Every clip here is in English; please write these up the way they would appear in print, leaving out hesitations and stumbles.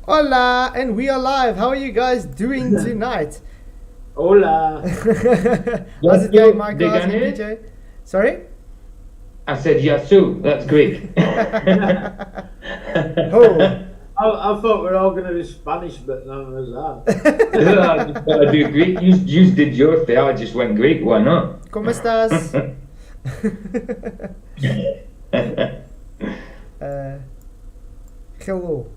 Hola, and we are live. How are you guys doing tonight? Hola. How's it going, Michael? How's it going, PJ? Sorry? I said Yasu. That's Greek. Oh. I thought we were all going to be Spanish, but none of us are. I just thought I'd do Greek. You did your thing. I just went Greek. Why not? ¿Cómo estás? Hello.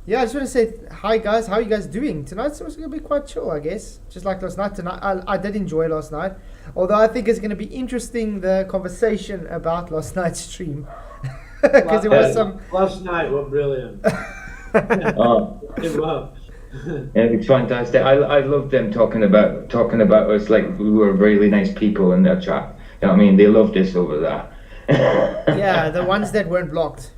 Yeah, I just want to say hi, guys. How are you guys doing? Tonight's also going to be quite chill, I guess. Just like last night. Tonight, I did enjoy last night. Although I think it's going to be interesting, the conversation about last night's stream. Because it was some... Last night was brilliant. Oh. It was. Yeah, it's fantastic. I love them talking about us like we were really nice people in their chat. You know what I mean? They loved us over there. Yeah, the ones that weren't blocked.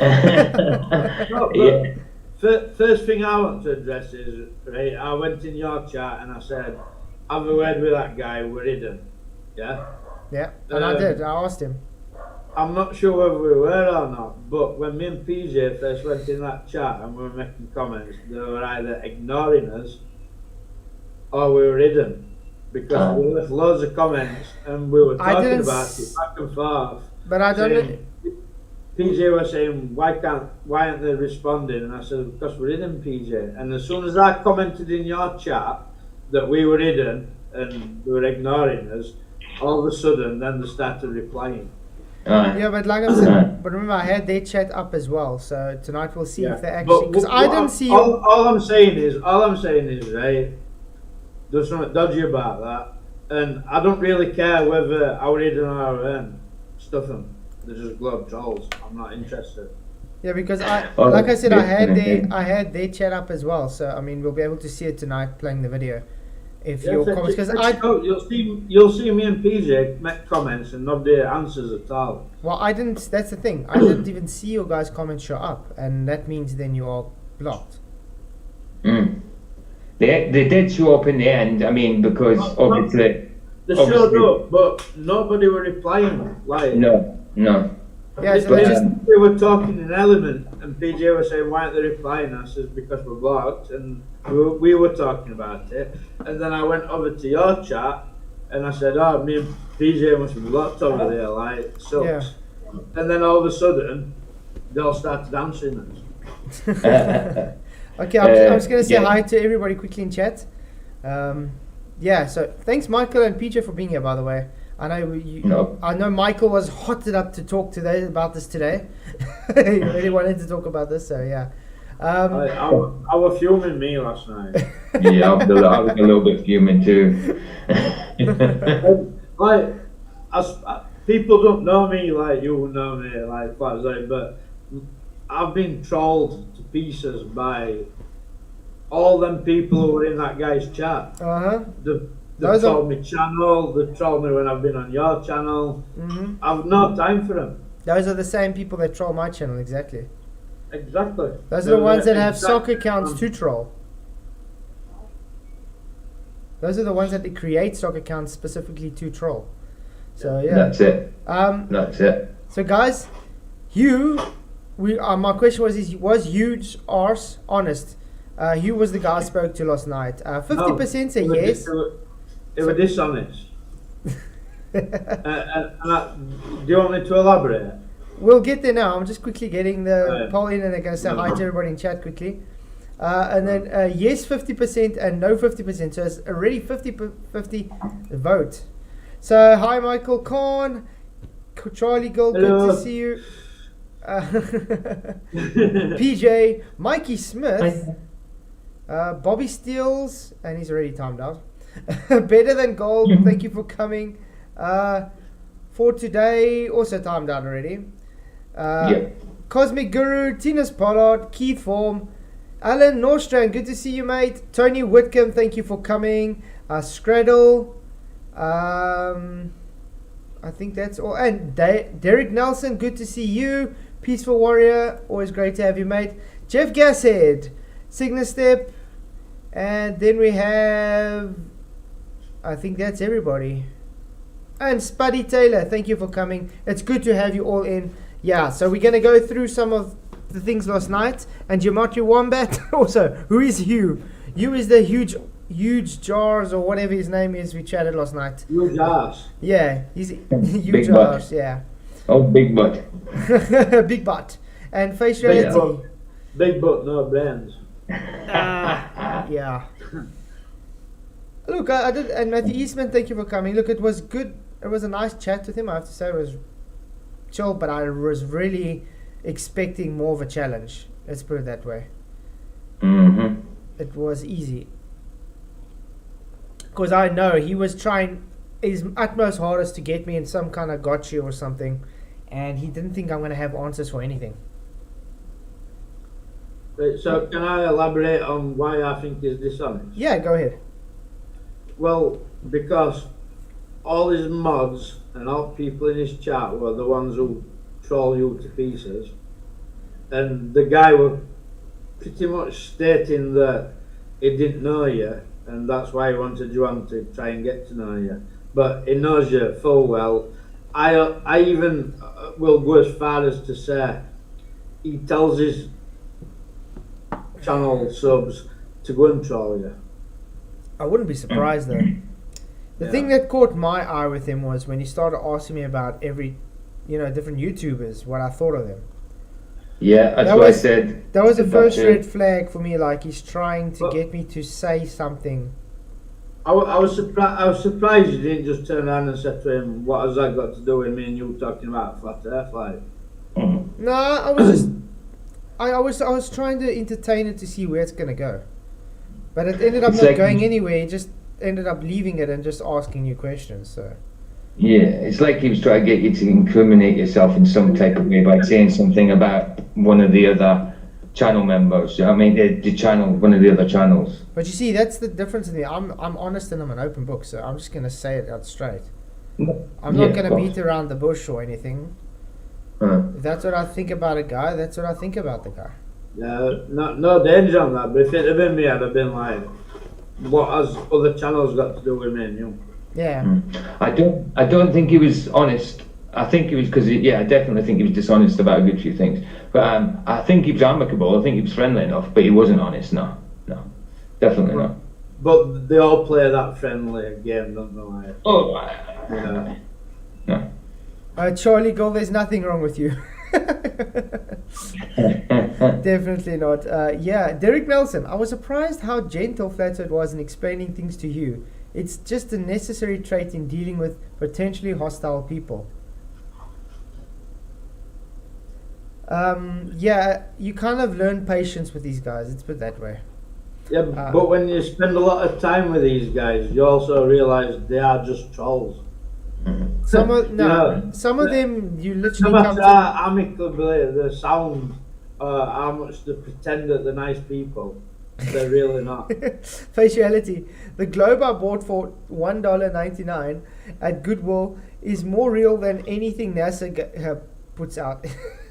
No, Yeah. First thing I want to address is, right, I went in your chat and I said, have a word with that guy, we're hidden. Yeah? Yeah, and I did. I asked him. I'm not sure whether we were or not, but when me and PJ first went in that chat and we were making comments, they were either ignoring us or we were hidden. Because we left loads of comments and we were talking about it back and forth. But I don't know. PJ was saying, why aren't they responding? And I said, because we're hidden, PJ. And as soon as I commented in your chat that we were hidden and they were ignoring us, all of a sudden then they started replying. Yeah, but like I said, but remember I had their chat up as well. So tonight we'll see if they actually, because I didn't see. All I'm saying is, right, there's something dodgy about that, and I don't really care whether our hidden or our stuff them. They're just globe trolls. I'm not interested. Yeah, because like I said, I had their chat up as well. So I mean, we'll be able to see it tonight playing the video. If your comments, because you'll see me and PJ make comments and nobody answers at all. Well, I didn't. That's the thing. I didn't even see your guys' comments show up, and that means then you are blocked. Mm. They did show up in the end. I mean, because obviously they showed up, but nobody were replying. Like no. Yeah, so we were talking in Element, and PJ was saying, "Why aren't they replying us?" It's because we're blocked, and we were talking about it. And then I went over to your chat, and I said, "Oh, me and PJ must be blocked over there, like it sucks." Yeah. And then all of a sudden, they all started answering us. Okay, I'm just going to say hi to everybody quickly in chat. Yeah, so thanks Michael and PJ for being here, by the way. I know I know Michael was hotted up to talk about this today. He really wanted to talk about this, so yeah. I was fuming me last night. Yeah, I was a little bit fuming too. Like, people don't know me like you know me, like but I've been trolled to pieces by all them people who were in that guy's chat. They trolled me channel, they trolled me when I've been on your channel. Mm-hmm. I've no time for them. Those are the same people that troll my channel, exactly. Exactly. Those are the ones that have stock accounts to troll. Those are the ones that they create stock accounts specifically to troll. So yeah. That's it. That's it. So guys, Hugh, my question was Hugh Jarsz honest? Hugh was the guy I spoke to last night. 50% say yes. They were dishonest. Do you want me to elaborate? We'll get there now. I'm just quickly getting the poll in, and they're going to say hi to everybody in chat quickly. And then yes 50% and no 50%. So it's already 50-50 vote. So hi Michael Khan, Charlie Gold, good to see you. PJ, Mikey Smith, Bobby Steels, and he's already timed out. Better than gold, thank you for coming. For today, also timed out already. Cosmic Guru, Tinas Pollard, Keith Form, Alan Norstrand, good to see you, mate. Tony Whitcomb, thank you for coming. Scraddle, I think that's all. And Derek Nelson, good to see you. Peaceful Warrior, always great to have you, mate. Jeff Gasshead, Cygnus Step, and then we have, I think that's everybody. And Spuddy Taylor, thank you for coming. It's good to have you all in. Yeah, so we're going to go through some of the things last night. And Gematria Wombat also. Who is Hugh? Hugh is the huge Jarsz or whatever his name is. We chatted last night. Hugh Jarsz. Yeah, he's Hugh Big butt. Jarsz. Yeah. Oh, big butt. Big butt. And Faciality. Big butt, no brains. Yeah. Look, I did, and Matthew Eastman, thank you for coming. Look, it was good. It was a nice chat with him. I have to say, it was chill, but I was really expecting more of a challenge. Let's put it that way. Mm-hmm. It was easy. Because I know he was trying his utmost hardest to get me in some kind of gotcha or something, and he didn't think I'm going to have answers for anything. Right, so can I elaborate on why I think he's dishonest? Yeah, go ahead. Well, because all his mods and all people in his chat were the ones who troll you to pieces, and the guy was pretty much stating that he didn't know you, and that's why he wanted you on to try and get to know you. But he knows you full well. I even will go as far as to say he tells his channel subs to go and troll you. I wouldn't be surprised though. The thing that caught my eye with him was when he started asking me about every, different YouTubers, what I thought of them. Yeah, that's what I said. That was the first That's it. red flag for me. Like he's trying to get me to say something. I was surprised you didn't just turn around and say to him, "What has that got to do with me and you talking about flat Earth?" Like, No, I was just, I was trying to entertain it to see where it's gonna go, but it ended up It's not like- going anywhere. He just ended up leaving it and just asking you questions. So Yeah, it's like he was trying to get you to incriminate yourself in some type of way by saying something about one of the other channel members. I mean, the channel, one of the other channels. but you see, that's the difference in me. I'm honest and I'm an open book, so I'm just gonna say it out straight. I'm Yeah, not gonna of course. beat around the bush or anything. If that's what I think about a guy, that's what I think about the guy. no danger on that. But if it had been me, I'd have been like, "What has other channels got to do with me and you?" Yeah. I don't think he was honest. I think he was because I definitely think he was dishonest about a good few things. But I think he was amicable. I think he was friendly enough, but he wasn't honest. No, definitely not. But they all play that friendly game, don't they? Like, Oh, yeah. no. Charlie Gold, there's nothing wrong with you. Definitely not. Derek Nelson. I was surprised how gentle Flathead was in explaining things to you. It's just a necessary trait in dealing with potentially hostile people. You kind of learn patience with these guys. Let's put it that way. Yeah, but when you spend a lot of time with these guys, you also realise they are just trolls. Some of Yeah. some of them you No literally matter come to. how amicably they sound, how much they pretend that they're nice people, they're really not. Faciality. The globe I bought for $1.99 at Goodwill is more real than anything NASA puts out.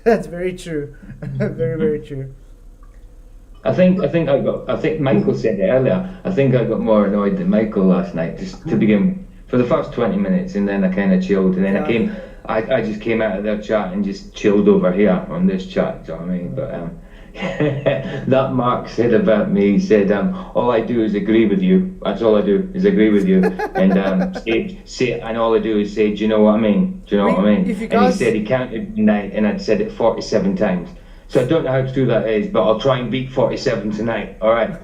That's very true. Very, very true. I think Michael said it earlier. I think I got more annoyed than Michael last night, just to begin for the first 20 minutes, and then I kind of chilled, and then I just came out of their chat and just chilled over here on this chat. Do you know what I mean? But that Mark said about me, he said, all I do is agree with you. That's all I do is agree with you, and and all I do is say, do you know what I mean? Do you know what I mean? If you And he guys- said he counted 9, and I'd said it 47 times. So I don't know how true that is, but I'll try and beat 47 tonight. All right.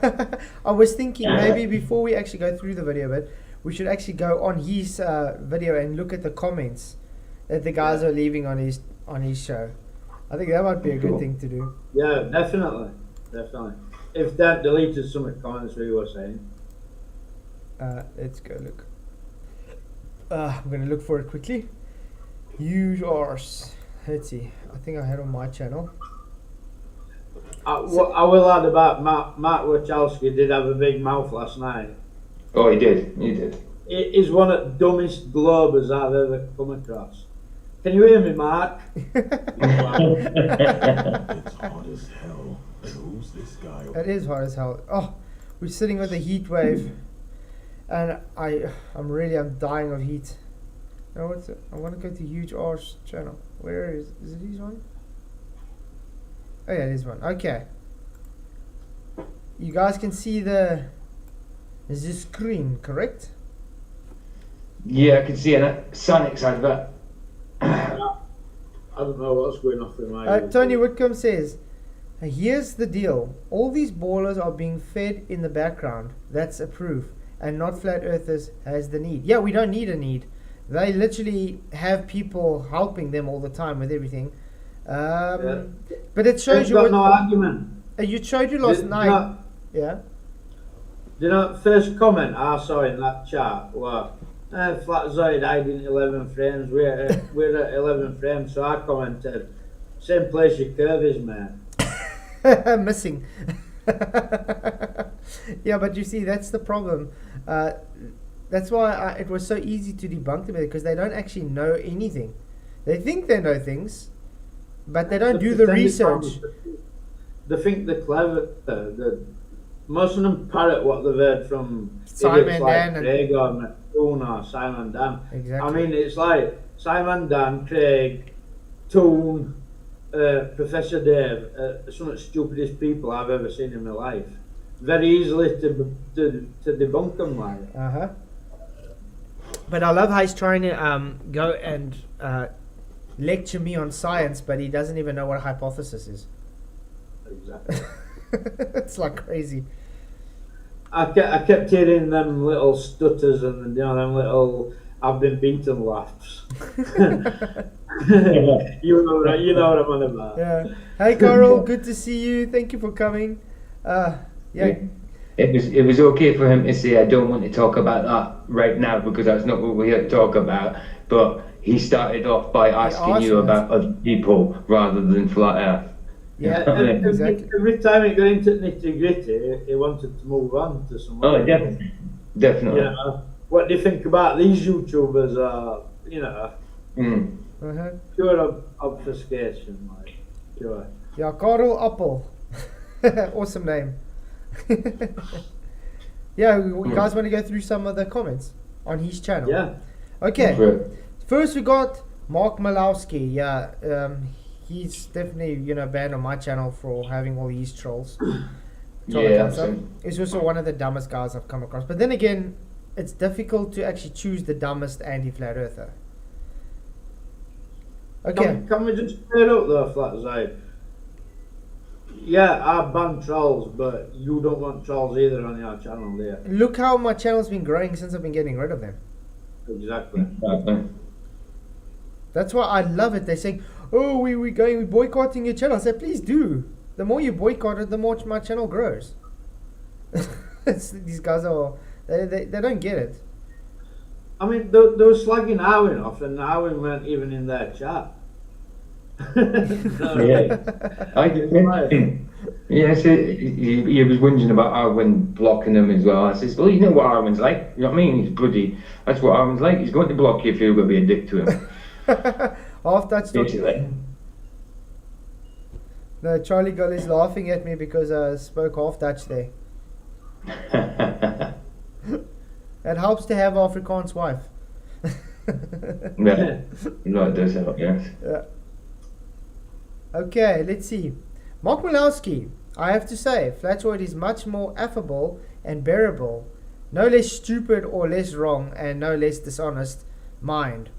I was thinking maybe before we actually go through the video bit, we should actually go on his video and look at the comments that the guys are leaving on his show. I think that might be a good thing to do. Yeah, definitely. If that deleted some of the comments we were saying. Let's go look. I'm going to look for it quickly. Hugh Jarsz. Let's see. I think I had on my channel. What I will add about Mark Wachowski did have a big mouth last night. Oh, he did. He's one of the dumbest globers I've ever come across. Can you hear me, Mark? It's hot as hell. And who's this guy? It is hot as hell. Oh, we're sitting with a heat wave, and I'm dying of heat. Now I want to go to Hugh Jarsz channel. Where is it his one? Oh yeah, there's one. Okay. You guys can see the screen, correct? Yeah, I can see a Sonic's advert. I don't know what's going off in my Tony Whitcomb says, here's the deal. All these ballers are being fed in the background. That's a proof. And not flat earthers has the need. Yeah, we don't need a need. They literally have people helping them all the time with everything. But it shows you got what... no argument. You showed you last night. Yeah. You know, first comment I saw in that chat was, Flatzoid died in 11 frames. We're at 11 frames, so I commented, same place your curve is, man. Missing. Yeah, but you see, that's the problem. That's why it was so easy to debunk them, because they don't actually know anything. They think they know things, but they don't do the research. They think they're clever. Most of them parrot what they've heard from Simon like Dan Craig or McCoon or Simon Dan. Exactly. I mean, it's like Simon Dan, Craig, Toon, Professor Dave, some of the stupidest people I've ever seen in my life. Very easily to debunk them, like. But I love how he's trying to go and lecture me on science, but he doesn't even know what a hypothesis is. Exactly. It's like crazy. I kept hearing them little stutters and them little I've been beaten laughs. you know what I'm on about. Yeah. Hey Carl, good to see you. Thank you for coming. Yeah. It was okay for him to say, I don't want to talk about that right now because that's not what we're here to talk about. But he started off by asking you about other people rather than flat Earth. Yeah, exactly. Every time it got into nitty gritty, he wanted to move on to some. Oh, definitely. You know, what do you think about these YouTubers? Pure obfuscation, like pure. Yeah, Carl Appel. Awesome name. Yeah, you guys want to go through some of the comments on his channel? Yeah. Okay. Right. First we got Mark Malowski. Yeah, he's definitely banned on my channel for having all these trolls. Yeah. He's also one of the dumbest guys I've come across. But then again, it's difficult to actually choose the dumbest anti-flat earther. Okay. Can we just clear up though, Flatzai? Yeah, I ban trolls, but you don't want trolls either on your channel, do you? Look how my channel's been growing since I've been getting rid of them. Exactly. That's why I love it. They're saying, "Oh, we're boycotting your channel." I said, "Please do. The more you boycott it, the more my channel grows." These guys they don't get it. I mean, they were slagging Arwen off, and Arwen weren't even in their chat. Yes, he was whinging about Arwen blocking him as well. I says, well, you know what Arwen's like. You know what I mean? He's bloody. That's what Arwen's like. He's going to block you if you're going to be a dick to him. Half that No, Charlie Gull is laughing at me because I spoke half Dutch there. It helps to have Afrikaans wife. Yeah, no, it does help, yes. Yeah. Okay, let's see. Mark Malowski, I have to say, Flatroid is much more affable and bearable. No less stupid or less wrong, and no less dishonest mind.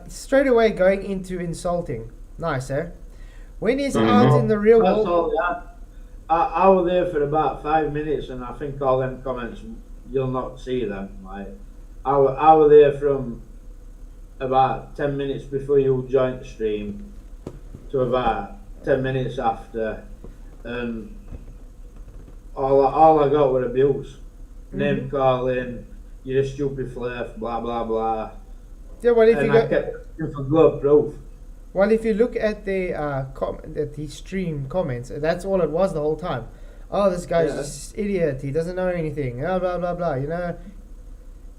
Straight away going into insulting. Nice, eh? When he's out in the real world... That's all, yeah. I was there for about 5 minutes, and I think all them comments, you'll not see them. Like, I was there from about 10 minutes before you joined the stream to about 10 minutes after, and all I got were abuse. Name calling, you're a stupid flirt, blah blah blah. Yeah, well, if and you I kept looking for glove proof. Well, if you look at the at the stream comments, that's all it was the whole time. Oh, this guy's just an idiot. He doesn't know anything. Blah blah blah blah. You know,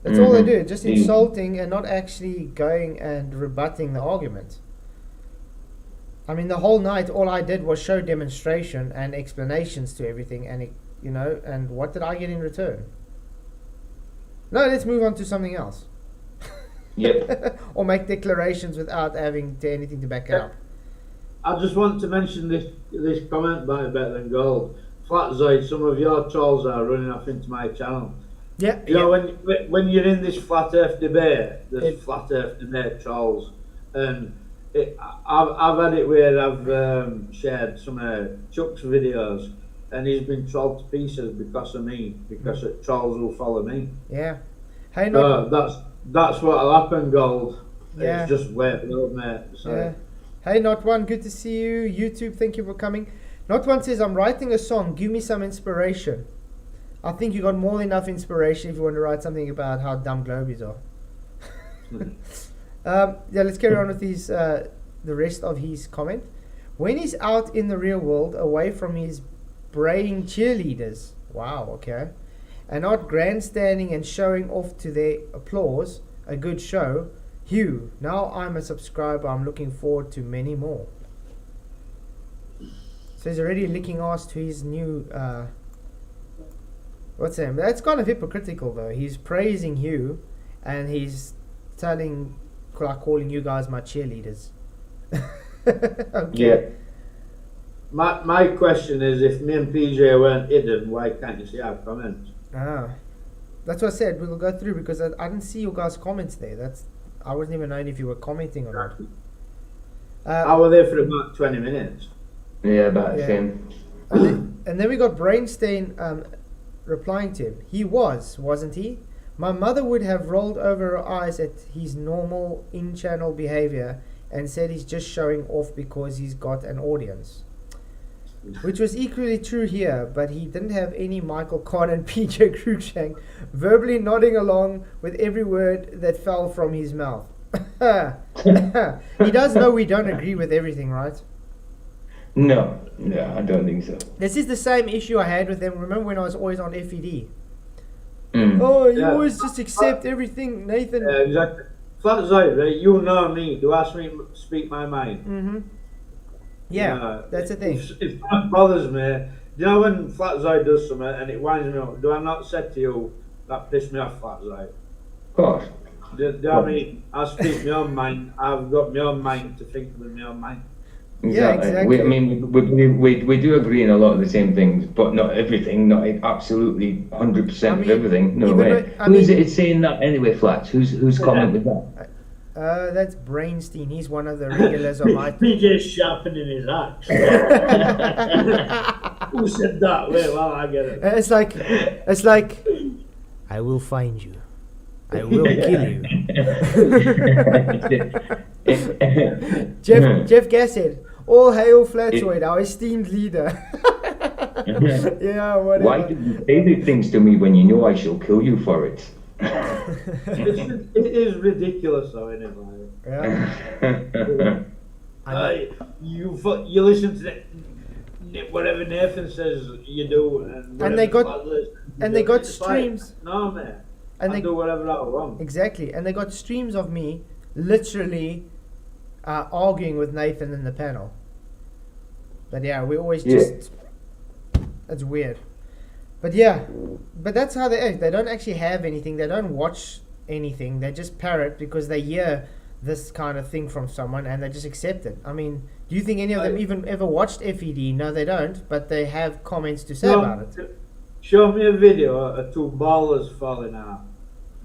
that's all they do. Just insulting and not actually going and rebutting the argument. I mean, the whole night, all I did was show demonstration and explanations to everything, and it, and what did I get in return? No, let's move on to something else. Yep. Or make declarations without having anything to back it up. I just want to mention this comment by Better Than Gold. Flatzoid, some of your trolls are running off into my channel. Yeah. You know, when you're in this flat Earth debate, there's flat Earth debate trolls, and I've had it where I've shared some of Chuck's videos, and he's been trolled to pieces because of me, because trolls will follow me. Yeah. Hey, no, that's what'll happen, Gold. Yeah. It's just wait, mate. So. Yeah. Hey, Not One, good to see you. YouTube, thank you for coming. Not One says, I'm writing a song. Give me some inspiration. I think you got more than enough inspiration if you want to write something about how dumb globies are. Yeah, let's carry on with his, the rest of his comment. When he's out in the real world, away from his braying cheerleaders, wow, okay, and not grandstanding and showing off to their applause, a good show, Hugh, now I'm a subscriber, I'm looking forward to many more. So he's already licking ass to his new, what's that? That's kind of hypocritical though. He's praising Hugh, and he's calling you guys my cheerleaders. Okay. Yeah. My question is, if me and PJ weren't hidden, why can't you see our comments? That's what I said. We'll go through because I didn't see your guys' comments there. I wasn't even knowing if you were commenting or not. I was there for about 20 minutes. Yeah, about the same. And then we got Brainstein replying to him. He wasn't he? My mother would have rolled over her eyes at his normal in-channel behavior and said he's just showing off because he's got an audience. Which was equally true here, but he didn't have any Michael Conn and PJ Cruikshank verbally nodding along with every word that fell from his mouth. He does know we don't agree with everything, right? No, I don't think so. This is the same issue I had with them. Remember when I was always on FED? Oh, you always just accept everything, Nathan. Yeah, exactly. Flat out, right? You know me. Do ask me to speak my mind. Mm-hmm. Yeah, that's the thing. If that bothers me, you know when Flatzai does something and it winds me up, do I not say to you, that pissed me off, Flatzai? Of course. I mean, I speak my own mind. I've got my own mind to think with my own mind. Yeah, exactly. We do agree on a lot of the same things, but not everything, not absolutely 100% of everything. No way. Who's it saying that anyway, Flats? Whose comment was that? That's Brainstein. He's one of the regulars on my... PJ's sharpening his axe. Who said that? Wait, well, I get it. It's like, I will find you. I will kill you. Jeff Gassett. All hail Flatzoid, our esteemed leader. Yeah, whatever. Why do you say these things to me when you know I shall kill you for it? It is ridiculous, though, isn't it? Like, you listen to whatever Nathan says you do, and they got streams. Like, no, man. And they do whatever I want. Exactly, and they got streams of me literally arguing with Nathan in the panel. But yeah, we always just... It's weird. But yeah, but that's how they act. They don't actually have anything. They don't watch anything. They just parrot because they hear this kind of thing from someone and they just accept it. I mean, do you think any of them even ever watched FED? No, they don't, but they have comments to say about it. Show me a video of two ballers falling out.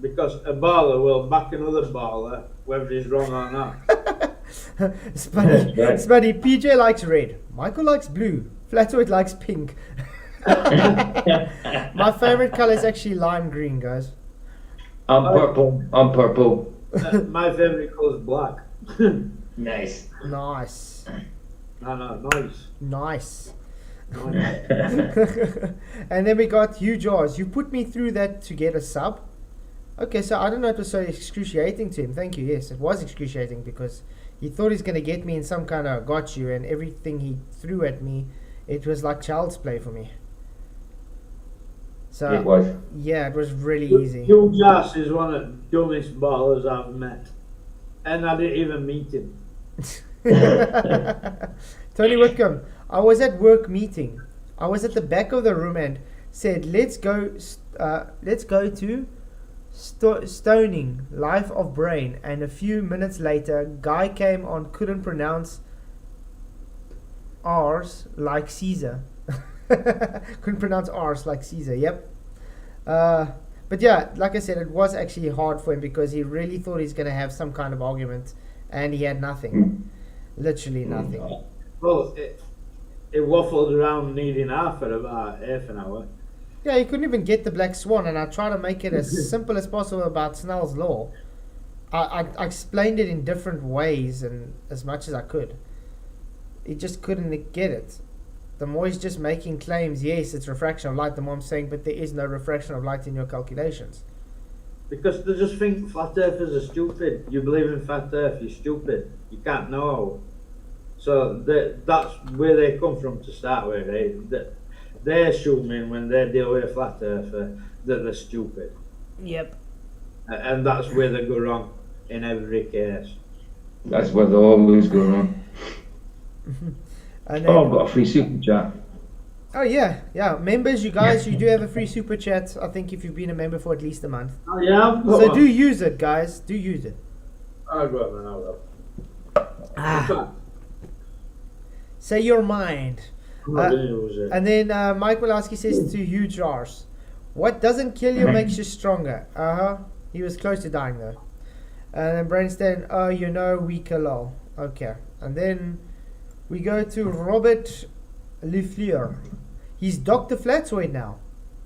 Because a baller will back another baller, whether he's wrong or not. Spuddy, PJ likes red. Michael likes blue. Flatwood likes pink. My favorite color is actually lime green, guys. I'm purple. My favorite color is black. Nice. Nice. Nice. And then we got Hugh Jarsz. You put me through that to get a sub. Okay, so I don't know if it was so excruciating to him. Thank you. Yes, it was excruciating because he thought he's going to get me in some kind of got you, and everything he threw at me, it was like child's play for me. So it was. Yeah, it was really easy. Hugh Jarsz is one of the dumbest ballers I've met, and I didn't even meet him. Tony Whitcomb, I was at work meeting. I was at the back of the room and said, "Let's go to Stoning, Life of Brain." And a few minutes later, guy came on, couldn't pronounce R's like Caesar. Couldn't pronounce R's like Caesar. Yep. But yeah, like I said, it was actually hard for him because he really thought he's going to have some kind of argument, and he had nothing. Literally nothing. Well, it waffled around needing half for about half an hour. Yeah, he couldn't even get the Black Swan, and I tried to make it as simple as possible about Snell's Law. I explained it in different ways and as much as I could. He just couldn't get it. The more he's just making claims, yes, it's refraction of light, the more I'm saying, but there is no refraction of light in your calculations. Because they just think flat earthers are stupid. You believe in flat earth, you're stupid. You can't know. So that's where they come from to start with. They're assuming when they deal with a flat earther that they're stupid. Yep. And that's where they go wrong in every case. That's where they always go wrong. And then, I've got a free super chat. oh yeah. Members, you guys, you do have a free super chat. I think if you've been a member for at least a month. Oh yeah, I've got So one. do use it, guys. Do use it. I'll go on then, I will. Say your mind. I'm not gonna use it. And then Mike Wachowski says to Hugh Jarsz, what doesn't kill you makes you stronger. He was close to dying though. And then Brainstein, oh, you know, weaker lol. Okay. And then we go to Robert Lefleur. He's Dr. Flatsoid now.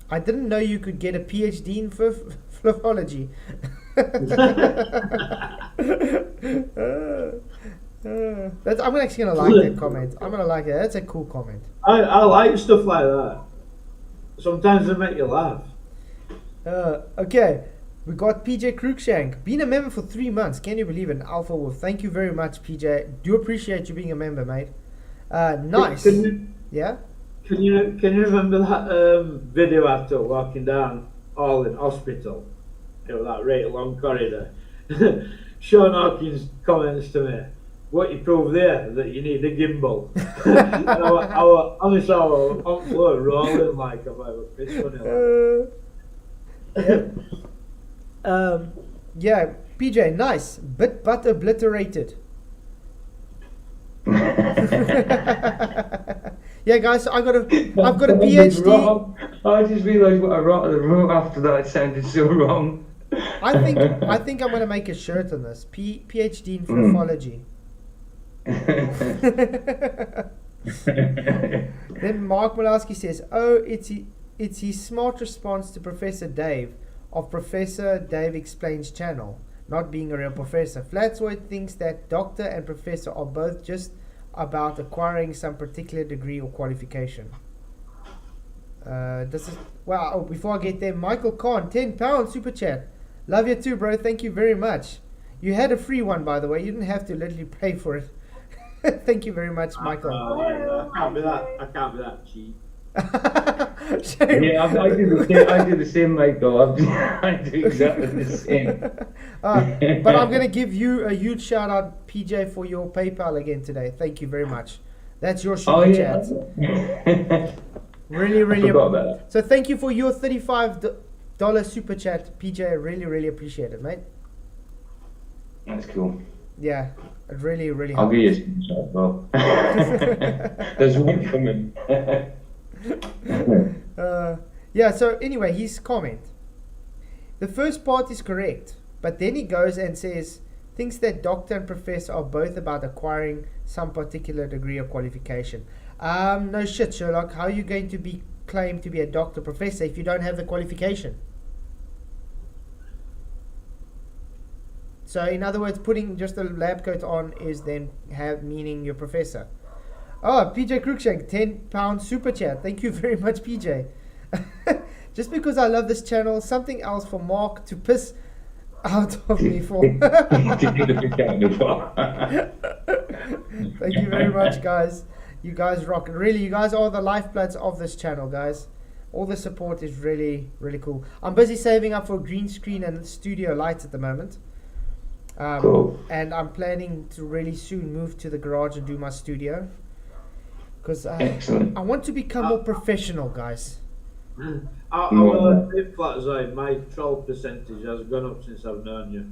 I didn't know you could get a PhD in fluffology. I'm actually gonna like that comment. I'm gonna like it. That's a cool comment. I like stuff like that. Sometimes they make you laugh. Okay, we got PJ Cruikshank. Been a member for 3 months. Can you believe it? Alpha Wolf. Thank you very much, PJ. Do appreciate you being a member, mate. Nice. Yeah. Can you remember that video I took walking down All in Hospital? It was that right long corridor. Sean Hawkins comments to me, what you prove there, that you need a gimbal. And I honestly, I was on the floor rolling like if I was piss funny. Yeah, PJ, nice. Bit but obliterated. Yeah, guys, so I've got a PhD. I just realised what I wrote after that. It sounded so wrong. I think I'm gonna make a shirt on this. PhD in fluffology. Then Mark Malowski says, "Oh, it's his smart response to Professor Dave of Professor Dave Explains channel, not being a real professor. Flatsoid thinks that doctor and professor are both just about acquiring some particular degree or qualification." Before I get there, Michael Khan, £10 super chat. Love you too, bro. Thank you very much. You had a free one, by the way. You didn't have to literally pay for it. Thank you very much, Michael. I can't be that cheap. Yeah, I do the same, Michael. I do exactly the same. But I'm going to give you a huge shout out, PJ, for your PayPal again today. Thank you very much. That's your super chat. Really, really. Forgot about that. So thank you for your $35 super chat, PJ. I really, really appreciate it, mate. That's cool. Yeah, it really, really I'll helps. give you a screenshot as well. There's one coming. Yeah, so anyway, his comment. The first part is correct, but then he goes and says, thinks that doctor and professor are both about acquiring some particular degree of qualification. No shit, Sherlock. How are you going to be claimed to be a doctor professor if you don't have the qualification? So in other words, putting just a lab coat on is then meaning you're professor. Oh, PJ Cruikshank, £10 super chat. Thank you very much, PJ. Just because I love this channel, something else for Mark to piss out of me for. Thank you very much, guys. You guys rock. Really, you guys are the lifebloods of this channel, guys. All the support is really, really cool. I'm busy saving up for green screen and studio lights at the moment. Cool. And I'm planning to really soon move to the garage and do my studio. Because I want to become more professional, guys. I will admit, Flatsoid, my troll percentage has gone up since I've known you.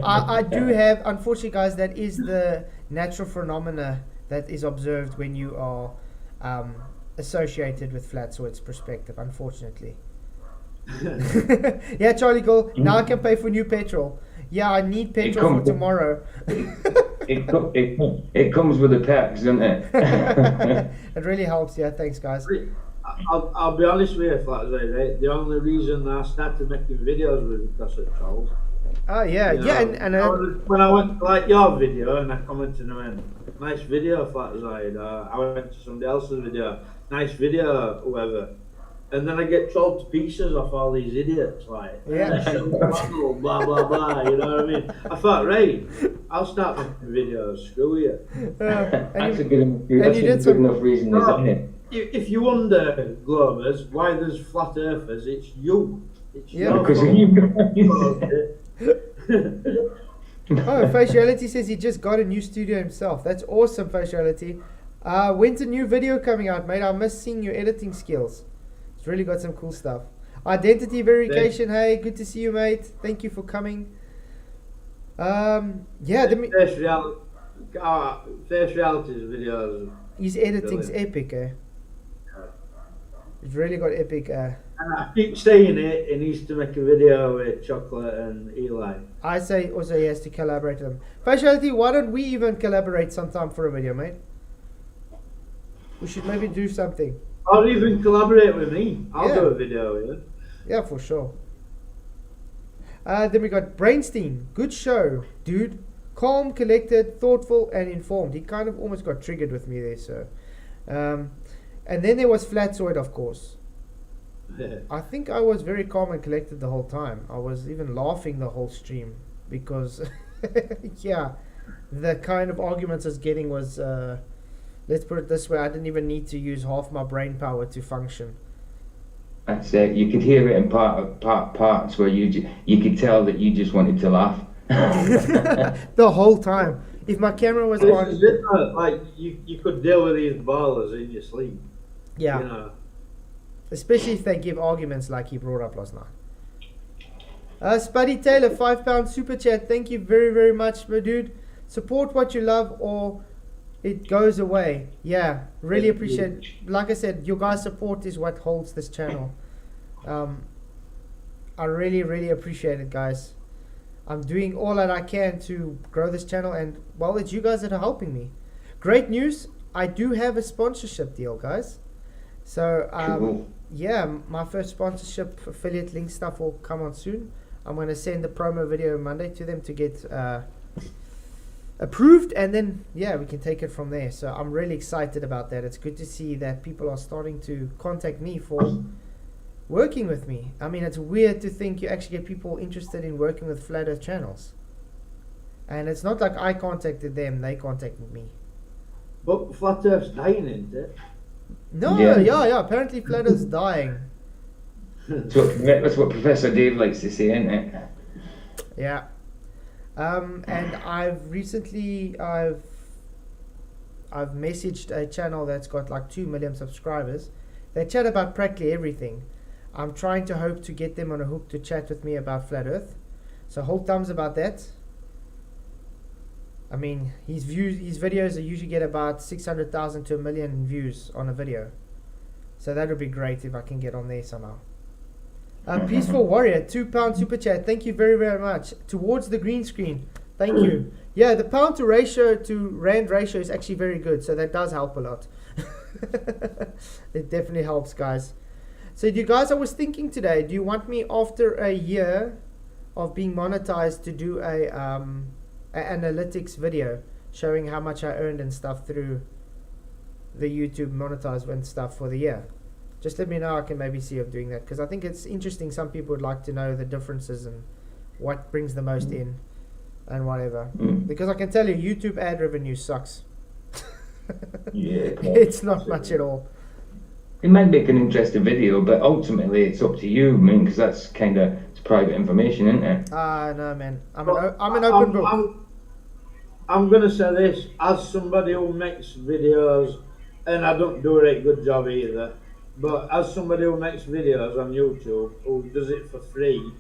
I do have, unfortunately, guys, that is the natural phenomena that is observed when you are associated with Flatzoid's perspective, unfortunately. Yeah, Charlie Gold, now I can pay for new petrol. Yeah, I need petrol for tomorrow. It comes with the perks, doesn't it? It really helps. Yeah, thanks, guys. I'll be honest with you, Flatzoid, right? The only reason I started making videos was because of trolls. Oh, yeah, You know, yeah. And when I went to like your video and I commented and went, nice video, Flatzoid. I went to somebody else's video, nice video, whoever. And then I get trolled to pieces off all these idiots, like, yeah. blah, blah, blah, you know what I mean? I thought, right, I'll start making videos, screw you. That's a good enough reason, isn't it? If you wonder, Globers, why there's flat earthers, it's you. It's Yeah. Because of you. Oh, Faciality says he just got a new studio himself. That's awesome, Faciality. When's a new video coming out, mate? I miss seeing your editing skills. It's really got some cool stuff. Identity verification, hey, good to see you, mate. Thank you for coming. Yeah, Face Reality's videos. His editing's epic, eh? It's really got epic. And I keep saying it, he needs to make a video with Chocolate and Eli. I say also he has to collaborate with them. Faciality, why don't we even collaborate sometime for a video, mate? We should maybe do something. Or even collaborate with me. I'll do a video with you. Yeah, for sure. Then we got Brainstein. Good show, dude. Calm, collected, thoughtful, and informed. He kind of almost got triggered with me there, so. And then there was Flatzoid, of course. I think I was very calm and collected the whole time. I was even laughing the whole stream because, yeah, the kind of arguments I was getting was, let's put it this way, I didn't even need to use half my brain power to function. That's it. You could hear it in parts where you could tell that you just wanted to laugh. The whole time. If my camera was on, Is it, like you could deal with these ballers in your sleep. yeah. You know. Especially if they give arguments like he brought up last night. Spuddy Taylor, £5 super chat. Thank you very, very much, my dude. Support what you love or it goes away. Yeah, really appreciate it. Like I said, your guys' support is what holds this channel. I really, really appreciate it, guys. I'm doing all that I can to grow this channel, and well, it's you guys that are helping me. Great news, I do have a sponsorship deal, guys. So Cool. yeah, my first sponsorship affiliate link stuff will come on soon. I'm going to send the promo video Monday to them to get approved, and then yeah, we can take it from there. So I'm really excited about that. It's good to see that people are starting to contact me for working with me. I mean, it's weird to think you actually get people interested in working with Flat Earth channels. And it's not like I contacted them, they contacted me. But Flat Earth's dying, isn't it? No, Yeah. yeah, apparently Flat Earth's dying. That's what Professor Dave likes to say, isn't it? Yeah. And I've recently I've messaged a channel that's got like 2 million subscribers. They chat about practically everything. I'm trying to hope to get them on a hook to chat with me about Flat Earth. So hold thumbs about that. I mean, his videos usually get about 600,000 to 1 million views on a video. So that would be great if I can get on there somehow. Peaceful Warrior, £2 super chat. Thank you very, very much. Towards the green screen. Thank you. Yeah, the pound to ratio to rand ratio is actually very good. So that does help a lot. It definitely helps, guys. So you guys, I was thinking today, do you want me after a year of being monetized to do a analytics video showing how much I earned and stuff through the YouTube monetized stuff for the year? Just let me know. I can maybe see of doing that, because I think it's interesting. Some people would like to know the differences and what brings the most in and whatever. Because I can tell you, YouTube ad revenue sucks. Yeah. It's not much at all. It might make an interesting video, but ultimately it's up to you, I mean, because that's kind of private information, isn't it? No, man. I'm an open book. I'm going to say this, as somebody who makes videos, and I don't do a very good job either, but as somebody who makes videos on YouTube, who does it for free,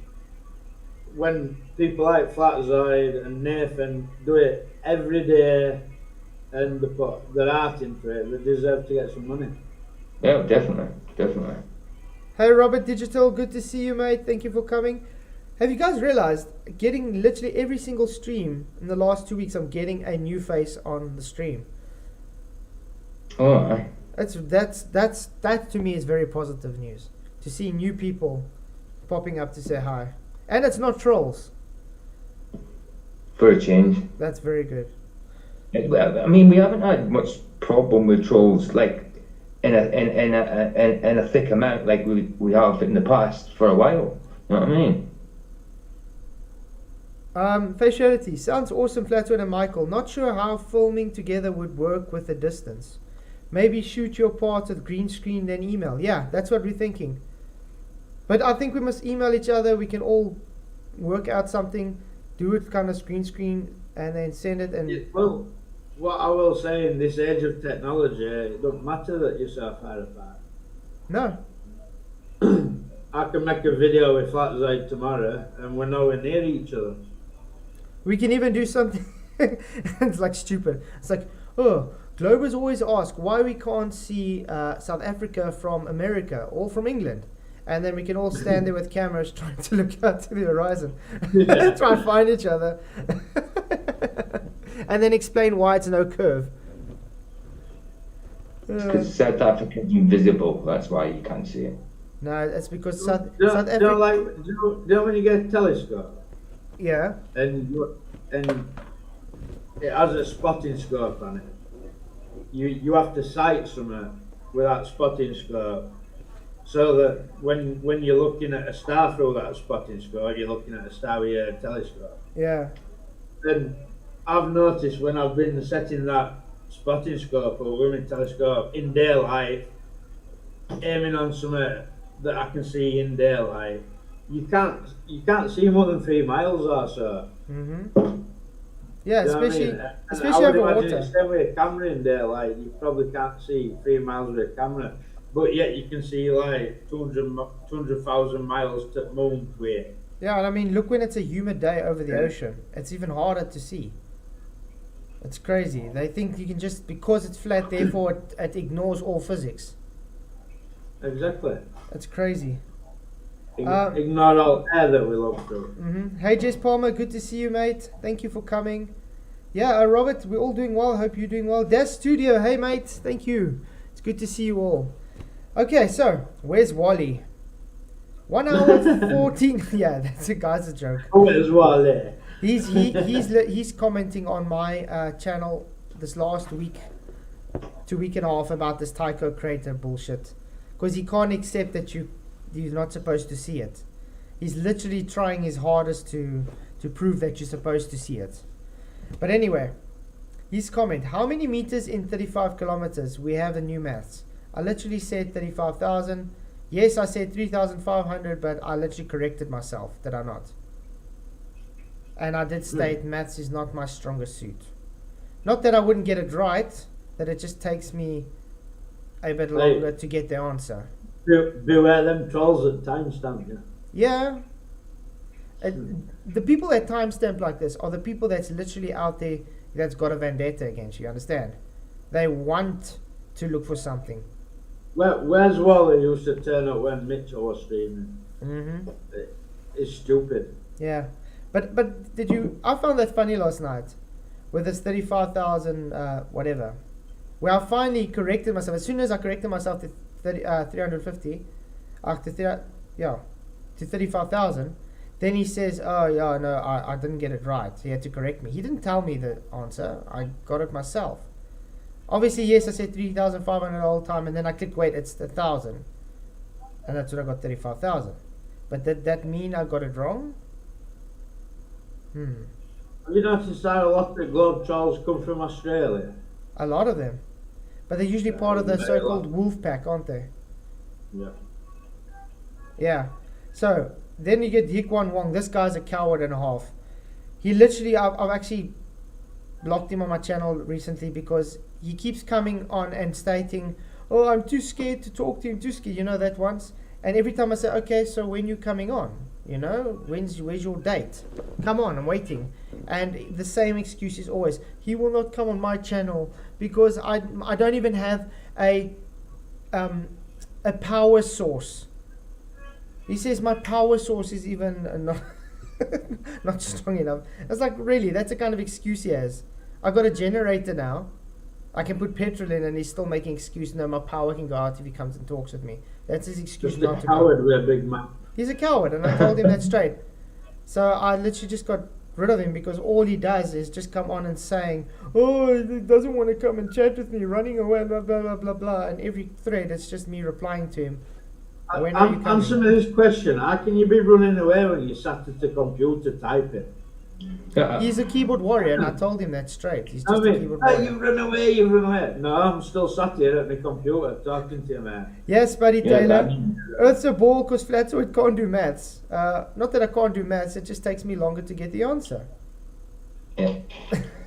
when people like Flatzoid and Nathan do it every day, and they put their art into it, they deserve to get some money. Yeah, definitely. Hey Robert Digital, good to see you, mate. Thank you for coming. Have you guys realized, getting literally every single stream in the last 2 weeks, I'm getting a new face on the stream. Oh, aye. That to me is very positive news. To see new people popping up to say hi. And it's not trolls. For a change. That's very good. I mean, we haven't had much problem with trolls, like, in a thick amount like we have in the past for a while. You know what I mean? Faciality. Sounds awesome, Flatwood and Michael. Not sure how filming together would work with the distance. Maybe shoot your part with green screen, then email. Yeah, that's what we're thinking. But I think we must email each other. We can all work out something, do it kind of screen, and then send it. And Yeah, well, what I will say, in this age of technology, it don't matter that you're so far apart. no, I can make a video with Flatzide tomorrow, and we're nowhere near each other. we can even do something. It's like stupid. It's like, oh, Globers always ask why we can't see South Africa from America or from England. And then we can all stand there with cameras trying to look out to the horizon. Try and find each other. And then explain why it's no curve. Because South Africa's invisible, that's why you can't see it. No, it's because Do South you Africa... know when you get a telescope Yeah. and it has a spotting scope on it? You have to sight something with that spotting scope, so that when you're looking at a star through that spotting scope, you're looking at a star with a telescope. Yeah. And I've noticed when I've been setting that spotting scope or women telescope in daylight, aiming on something that I can see in daylight, you can't see more than 3 miles or so. Mm-hmm. Yeah, You know what I especially mean? And especially I would over imagine water. it's the same with a camera in daylight. You probably can't see 3 miles with a camera, but yet you can see like 200,000 miles to the moon with it. Yeah, and I mean, look when it's a humid day over the ocean. It's even harder to see. It's crazy. They think you can just, because it's flat, therefore it ignores all physics. Exactly. It's crazy. Ignore all air that we look through. Mm-hmm. Hey, Jess Palmer, good to see you, mate. Thank you for coming. Yeah, Robert, we're all doing well. Hope you're doing well. Das Studio, hey, mate. Thank you. It's good to see you all. Okay, so where's Wally? 1 hour 14. Yeah, that's a guy's a joke. Where's Wally? He's commenting on my channel this last week, 2 week and a half, about this Tycho Crater bullshit, because he can't accept that you're not supposed to see it. He's literally trying his hardest to prove that you're supposed to see it. But anyway, his comment: how many meters in 35 kilometers? We have the new maths. I literally said 35,000. Yes, I said 3,500, but I literally corrected myself, did I not? And I did state maths is not my strongest suit. Not that I wouldn't get it right, that it just takes me a bit longer to get the answer. Beware them trolls that timestamp you. Yeah. The people that timestamp like this are the people that's literally out there that's got a vendetta against you, understand? They want to look for something. Where's Wally used to turn up when Mitchell was streaming? Mm-hmm. It's stupid. Yeah. But did you... I found that funny last night with this 35,000 whatever, where I finally corrected myself. As soon as I corrected myself to 350, to 35,000, then he says, oh yeah, no, I didn't get it right. He had to correct me. He didn't tell me the answer. I got it myself. Obviously, yes, I said 3,500 all the time, and then I clicked, wait, it's 1,000. And that's when I got 35,000. But did that mean I got it wrong? Have you noticed how a lot of the globe trolls come from Australia? A lot of them. But they're usually part of the so-called wolf pack, aren't they? Yeah. Yeah. So, then you get Yikwan Wong. This guy's a coward and a half. He literally, I've actually blocked him on my channel recently because he keeps coming on and stating, oh, I'm too scared to talk to him, too scared. You know that once? And every time I say, okay, so when you coming on? You know, where's your date? Come on, I'm waiting. And the same excuse is always, he will not come on my channel because I don't even have a power source. He says my power source is even not not strong enough. It's like, really, that's the kind of excuse he has. I got a generator now. I can put petrol in, and he's still making excuse. No, my power can go out if he comes and talks with me. That's his excuse Just not a to coward come. with a big mouth. He's a coward, and I told him that straight. So I literally just got rid of him because all he does is just come on and saying, oh, he doesn't want to come and chat with me, running away, blah, blah, blah, blah, blah. And every thread, it's just me replying to him. When are you coming? Answer me this question. How can you be running away when you sat at the computer typing? He's a keyboard warrior, and I told him that straight. He's I just a mean, keyboard hey, warrior. you run away, you run away. No, I'm still sat here at the computer talking to you, man. Yes, buddy Yeah, Taylor. I mean- Earth's a ball because Flatwood can't do maths. Not that I can't do maths, it just takes me longer to get the answer. Yeah.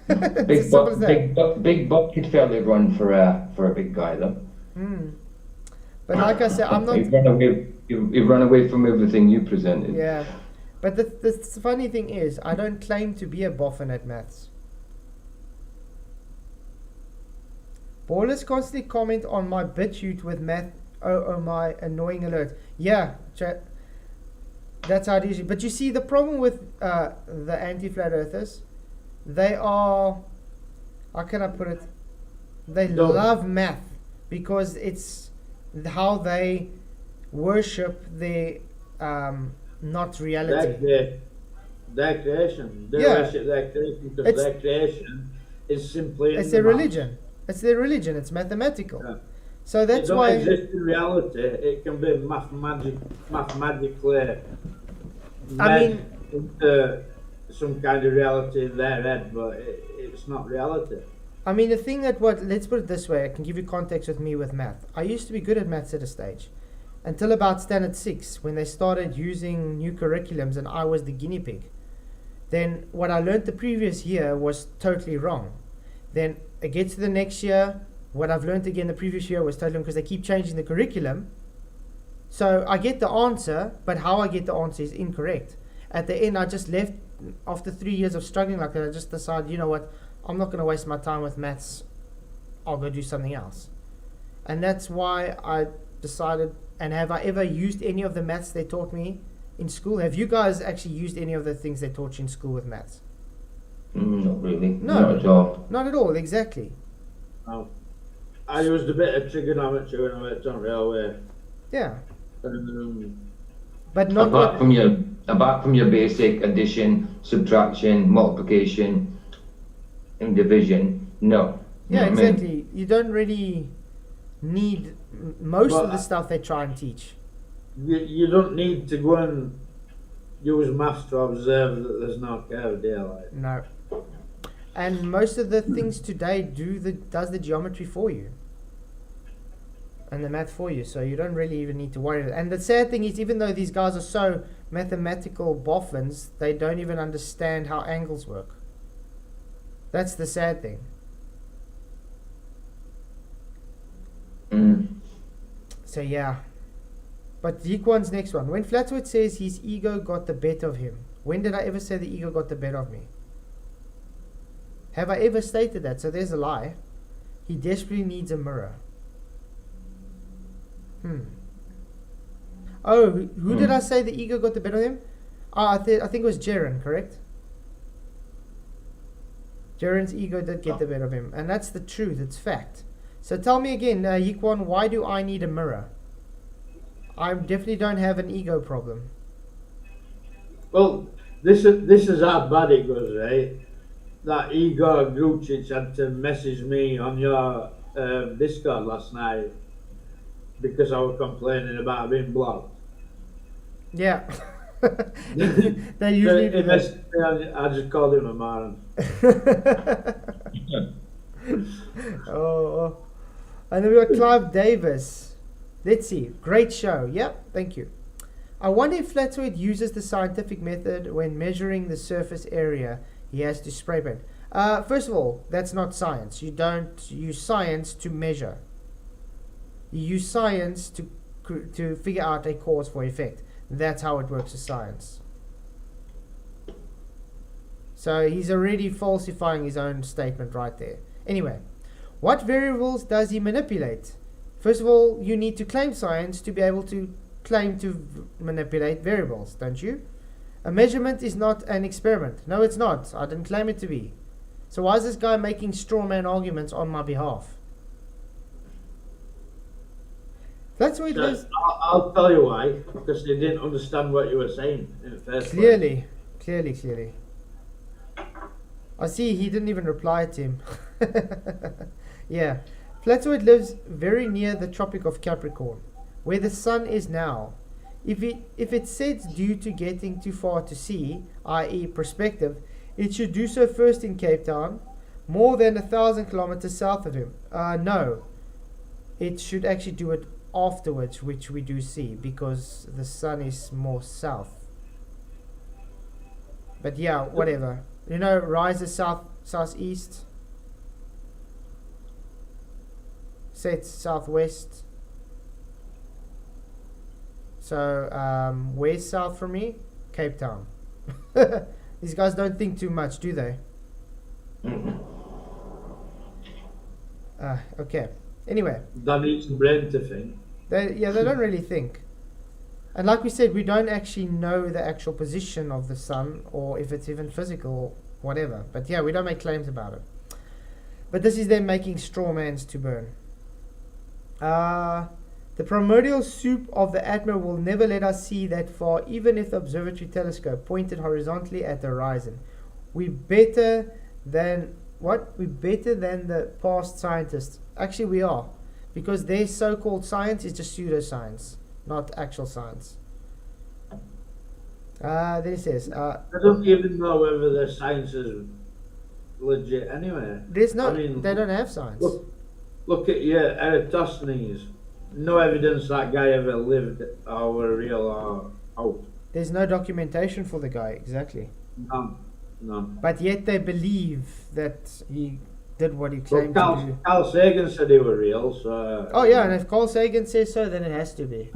It's Big as simple Buck, as that. Big Buck could fairly run for a big guy though. But like I said, I'm not. He run away from everything you presented. Yeah. But the funny thing is, I don't claim to be a boffin at maths. Ballers constantly comment on my BitChute with math. Oh, my annoying alert. Yeah, that's how it is. But you see, the problem with the anti-flat earthers, they are, how can I put it? They love math because it's how they worship their not reality. Their creation. They Yeah. worship their creation because It's- their creation is simply in It's the their maths. religion. It's their religion. It's mathematical. Yeah. So that's it don't why. exist in reality. It can be mathematically I made mean- into some kind of reality in their head, but it's not reality. I mean, the thing that let's put it this way, I can give you context with me with math. I used to be good at maths at a stage until about standard 6 when they started using new curriculums and I was the guinea pig. Then what I learned the previous year was totally wrong. Then it gets to the next year, what I've learned again the previous year was totally wrong because they keep changing the curriculum. So I get the answer, but how I get the answer is incorrect. At the end, I just left after 3 years of struggling like that. I just decided, you know what, I'm not going to waste my time with maths. I'll go do something else. And that's why I decided, and have I ever used any of the maths they taught me in school? Have you guys actually used any of the things they taught you in school with maths? Not really. No. Not at all. Not at all, exactly. I used a bit of trigonometry when I went on railway. Yeah. Um, But not Apart from your basic addition, subtraction, multiplication, and division, no. yeah, You know what I mean? exactly. You don't really need most Well, of the stuff they try and teach. you don't need to go and use maths to observe that there's no curve there. Like. No. And most of the things today does the geometry for you. And the math for you. So you don't really even need to worry. And the sad thing is, even though these guys are so mathematical boffins, they don't even understand how angles work. That's the sad thing. So yeah. But Dequan's next one. When Flatwood says his ego got the better of him, when did I ever say the ego got the better of me? Have I ever stated that? So there's a lie. He desperately needs a mirror. Oh, who did I say the ego got the better of him? I think it was Jaren, correct? Jaren's ego did get the better of him. And that's the truth. It's fact. So tell me again, Yiquan, why do I need a mirror? I definitely don't have an ego problem. Well, this is how bad it goes, right? That Igor Grucic had to message me on your Discord last night because I was complaining about being blocked. Yeah. They usually do that. I just called him a moron. Oh. And then we got Clive Davis. Let's see. Great show. Yep, thank you. I wonder if Flatwood uses the scientific method when measuring the surface area he has to spray paint. First of all, that's not science. You don't use science to measure. You use science to figure out a cause for effect. That's how it works with science. So he's already falsifying his own statement right there. Anyway, what variables does he manipulate? First of all, you need to claim science to be able to claim to manipulate variables, don't you? A measurement is not an experiment. No, it's not. I didn't claim it to be. So why is this guy making straw man arguments on my behalf? That's what it is. I'll tell you why. Because they didn't understand what you were saying in the first Clearly. I see he didn't even reply to him. Yeah. Flatoid lives very near the Tropic of Capricorn, where the sun is now. If it sets due to getting too far to see, i.e. perspective, it should do so first in Cape Town, more than 1,000 kilometers south of him. No. It should actually do it afterwards, which we do see, because the sun is more south. But yeah, whatever. You know, rises southeast, sets southwest. So where's south from me? Cape Town. These guys don't think too much, do they? Okay. Anyway. That needs the brain to think. They don't really think. And like we said, we don't actually know the actual position of the sun, or if it's even physical or whatever. But yeah, we don't make claims about it. But this is them making straw mans to burn. The primordial soup of the atmosphere will never let us see that far, even if the observatory telescope pointed horizontally at the horizon. We're better than what? We're better than the past scientists. Actually, we are, because their so-called science is just pseudoscience, not actual science. Then it says, I don't even know whether their science is legit anyway. There's no. They don't have science. Look at your Eratosthenes. No evidence that guy ever lived or were real or out. There's no documentation for the guy, exactly. None. But yet they believe that he did what he claimed to do. Carl Sagan said they were real, so... Oh yeah, and if Carl Sagan says so, then it has to be.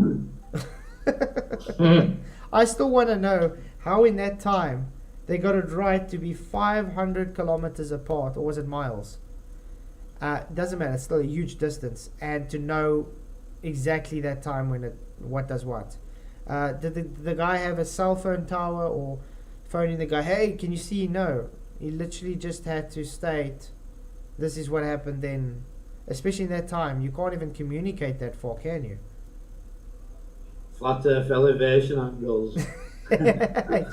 I still want to know how in that time they got it right to be 500 kilometers apart, or was it miles? Doesn't matter, it's still a huge distance. And to know exactly that time when what does what. Did the guy have a cell phone tower, or phoning the guy, hey, can you see? No. He literally just had to state, this is what happened then. Especially in that time, you can't even communicate that far, can you? Flat Earth elevation angles.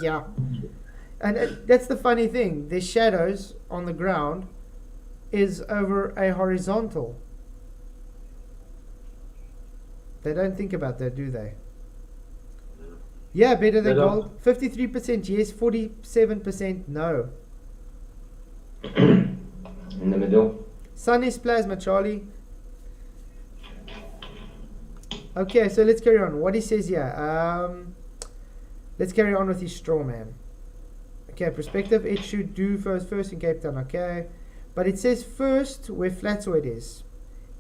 Yeah. And that's the funny thing. The shadows on the ground is over a horizontal. They don't think about that, do they? Yeah, better than gold. 53% yes, 47% no. In the middle. Sun is plasma, Charlie. Okay, so let's carry on. What he says here. Let's carry on with his straw man. Okay, perspective. It should do first in Cape Town. Okay. But it says first where Flatoid is.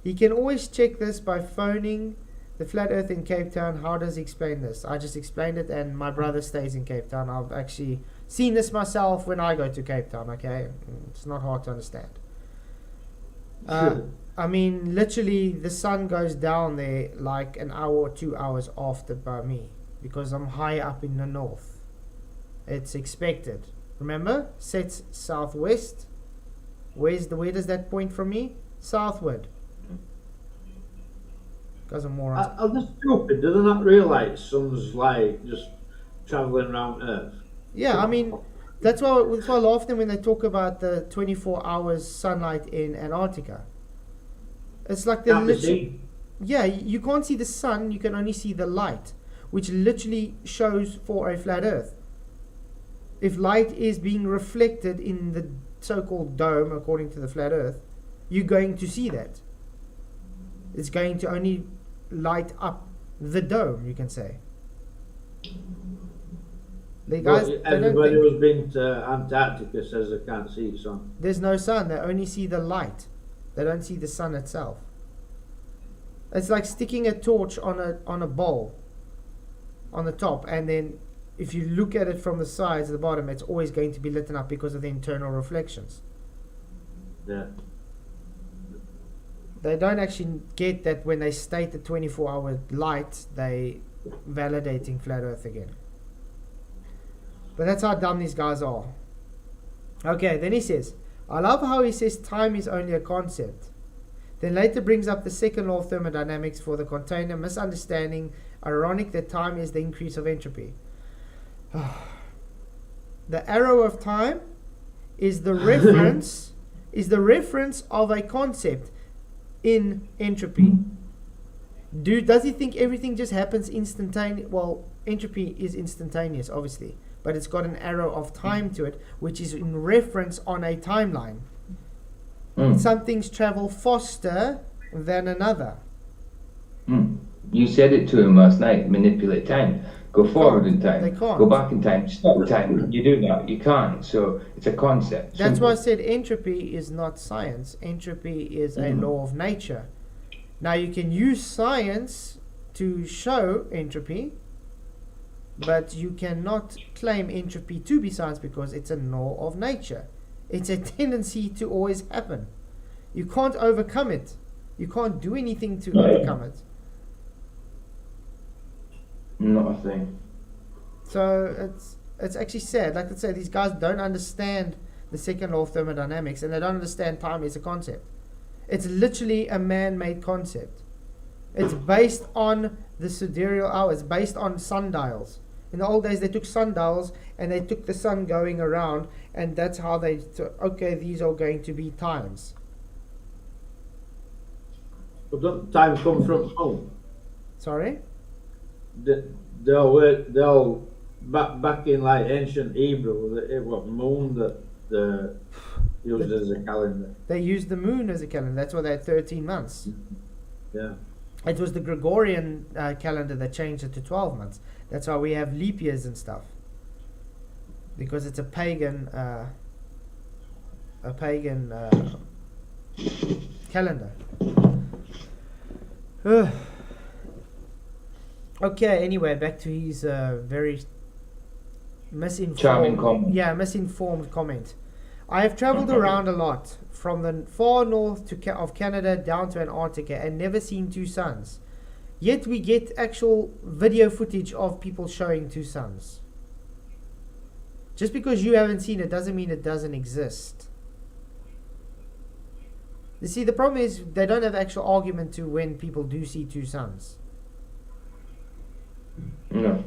He can always check this by phoning the flat earth in Cape Town. How does he explain this? I just explained it, and my brother stays in Cape Town. I've actually seen this myself when I go to Cape Town, okay? It's not hard to understand. I mean, literally, the sun goes down there like an hour or 2 hours after by me, because I'm high up in the north. It's expected. Remember? Sets southwest. Where does that point from me? Southward. Guys are morons. Are they stupid? Do they not realise sun's like just travelling around Earth? Yeah, I mean, that's why I laugh them when they talk about the 24 hours sunlight in Antarctica. It's like they're literally... Yeah, you can't see the sun, you can only see the light, which literally shows for a flat Earth. If light is being reflected in the so-called dome, according to the flat Earth, you're going to see that. It's going to only light up the dome, you can say. The guys, everybody who's been to Antarctica says they can't see the sun. There's no sun, they only see the light. They don't see the sun itself. It's like sticking a torch on a bowl. on the top, and then if you look at it from the sides at the bottom, it's always going to be lit up because of the internal reflections. Yeah. They don't actually get that when they state the 24-hour light, they validating flat Earth again. But that's how dumb these guys are. Okay, then he says, I love how he says time is only a concept. Then later brings up the second law of thermodynamics for the container, misunderstanding, ironic that time is the increase of entropy. The arrow of time is the reference of a concept in entropy. Does he think everything just happens instantaneously? Well, entropy is instantaneous, obviously, but it's got an arrow of time to it, which is in reference on a timeline. Some things travel faster than another. You said it to him last night. Manipulate time. Go forward in time. They can't. Go back in time. Stop time. You do that. You can't. So it's a concept. That's Simple. why I said entropy is not science. Entropy is a law of nature. Now you can use science to show entropy, but you cannot claim entropy to be science because it's a law of nature. It's a tendency to always happen. You can't overcome it. You can't do anything to overcome it. Not a thing. So it's actually sad. Like I said, these guys don't understand the second law of thermodynamics, and they don't understand time as a concept. It's literally a man-made concept. It's based on the sidereal hour. It's based on sundials. In the old days, they took sundials and they took the sun going around, and that's how they thought, okay, these are going to be times. But doesn't time come from home? Sorry? They'll back in like ancient Hebrew, it was moon that the used as a calendar. They used the moon as a calendar. That's why they had 13 months. Yeah. It was the Gregorian calendar that changed it to 12 months. That's why we have leap years and stuff. Because it's a pagan calendar. Okay, anyway, back to his very Charming comment. misinformed comment. I have traveled around a lot, from the far north of Canada down to Antarctica, and never seen two suns. Yet we get actual video footage of people showing two suns. Just because you haven't seen it doesn't mean it doesn't exist. You see, the problem is they don't have actual argument to when people do see two suns. No.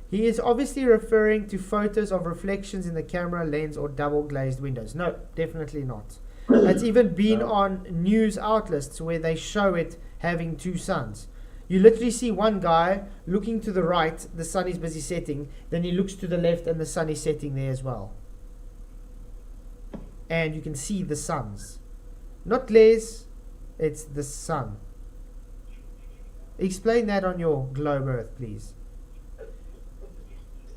He is obviously referring to photos of reflections in the camera lens or double glazed windows. No, definitely not. It's even been on news outlets where they show it having two suns. You literally see one guy looking to the right, the sun is busy setting, then he looks to the left and the sun is setting there as well. And you can see the suns. Not glaze, it's the sun. Explain that on your globe Earth, please.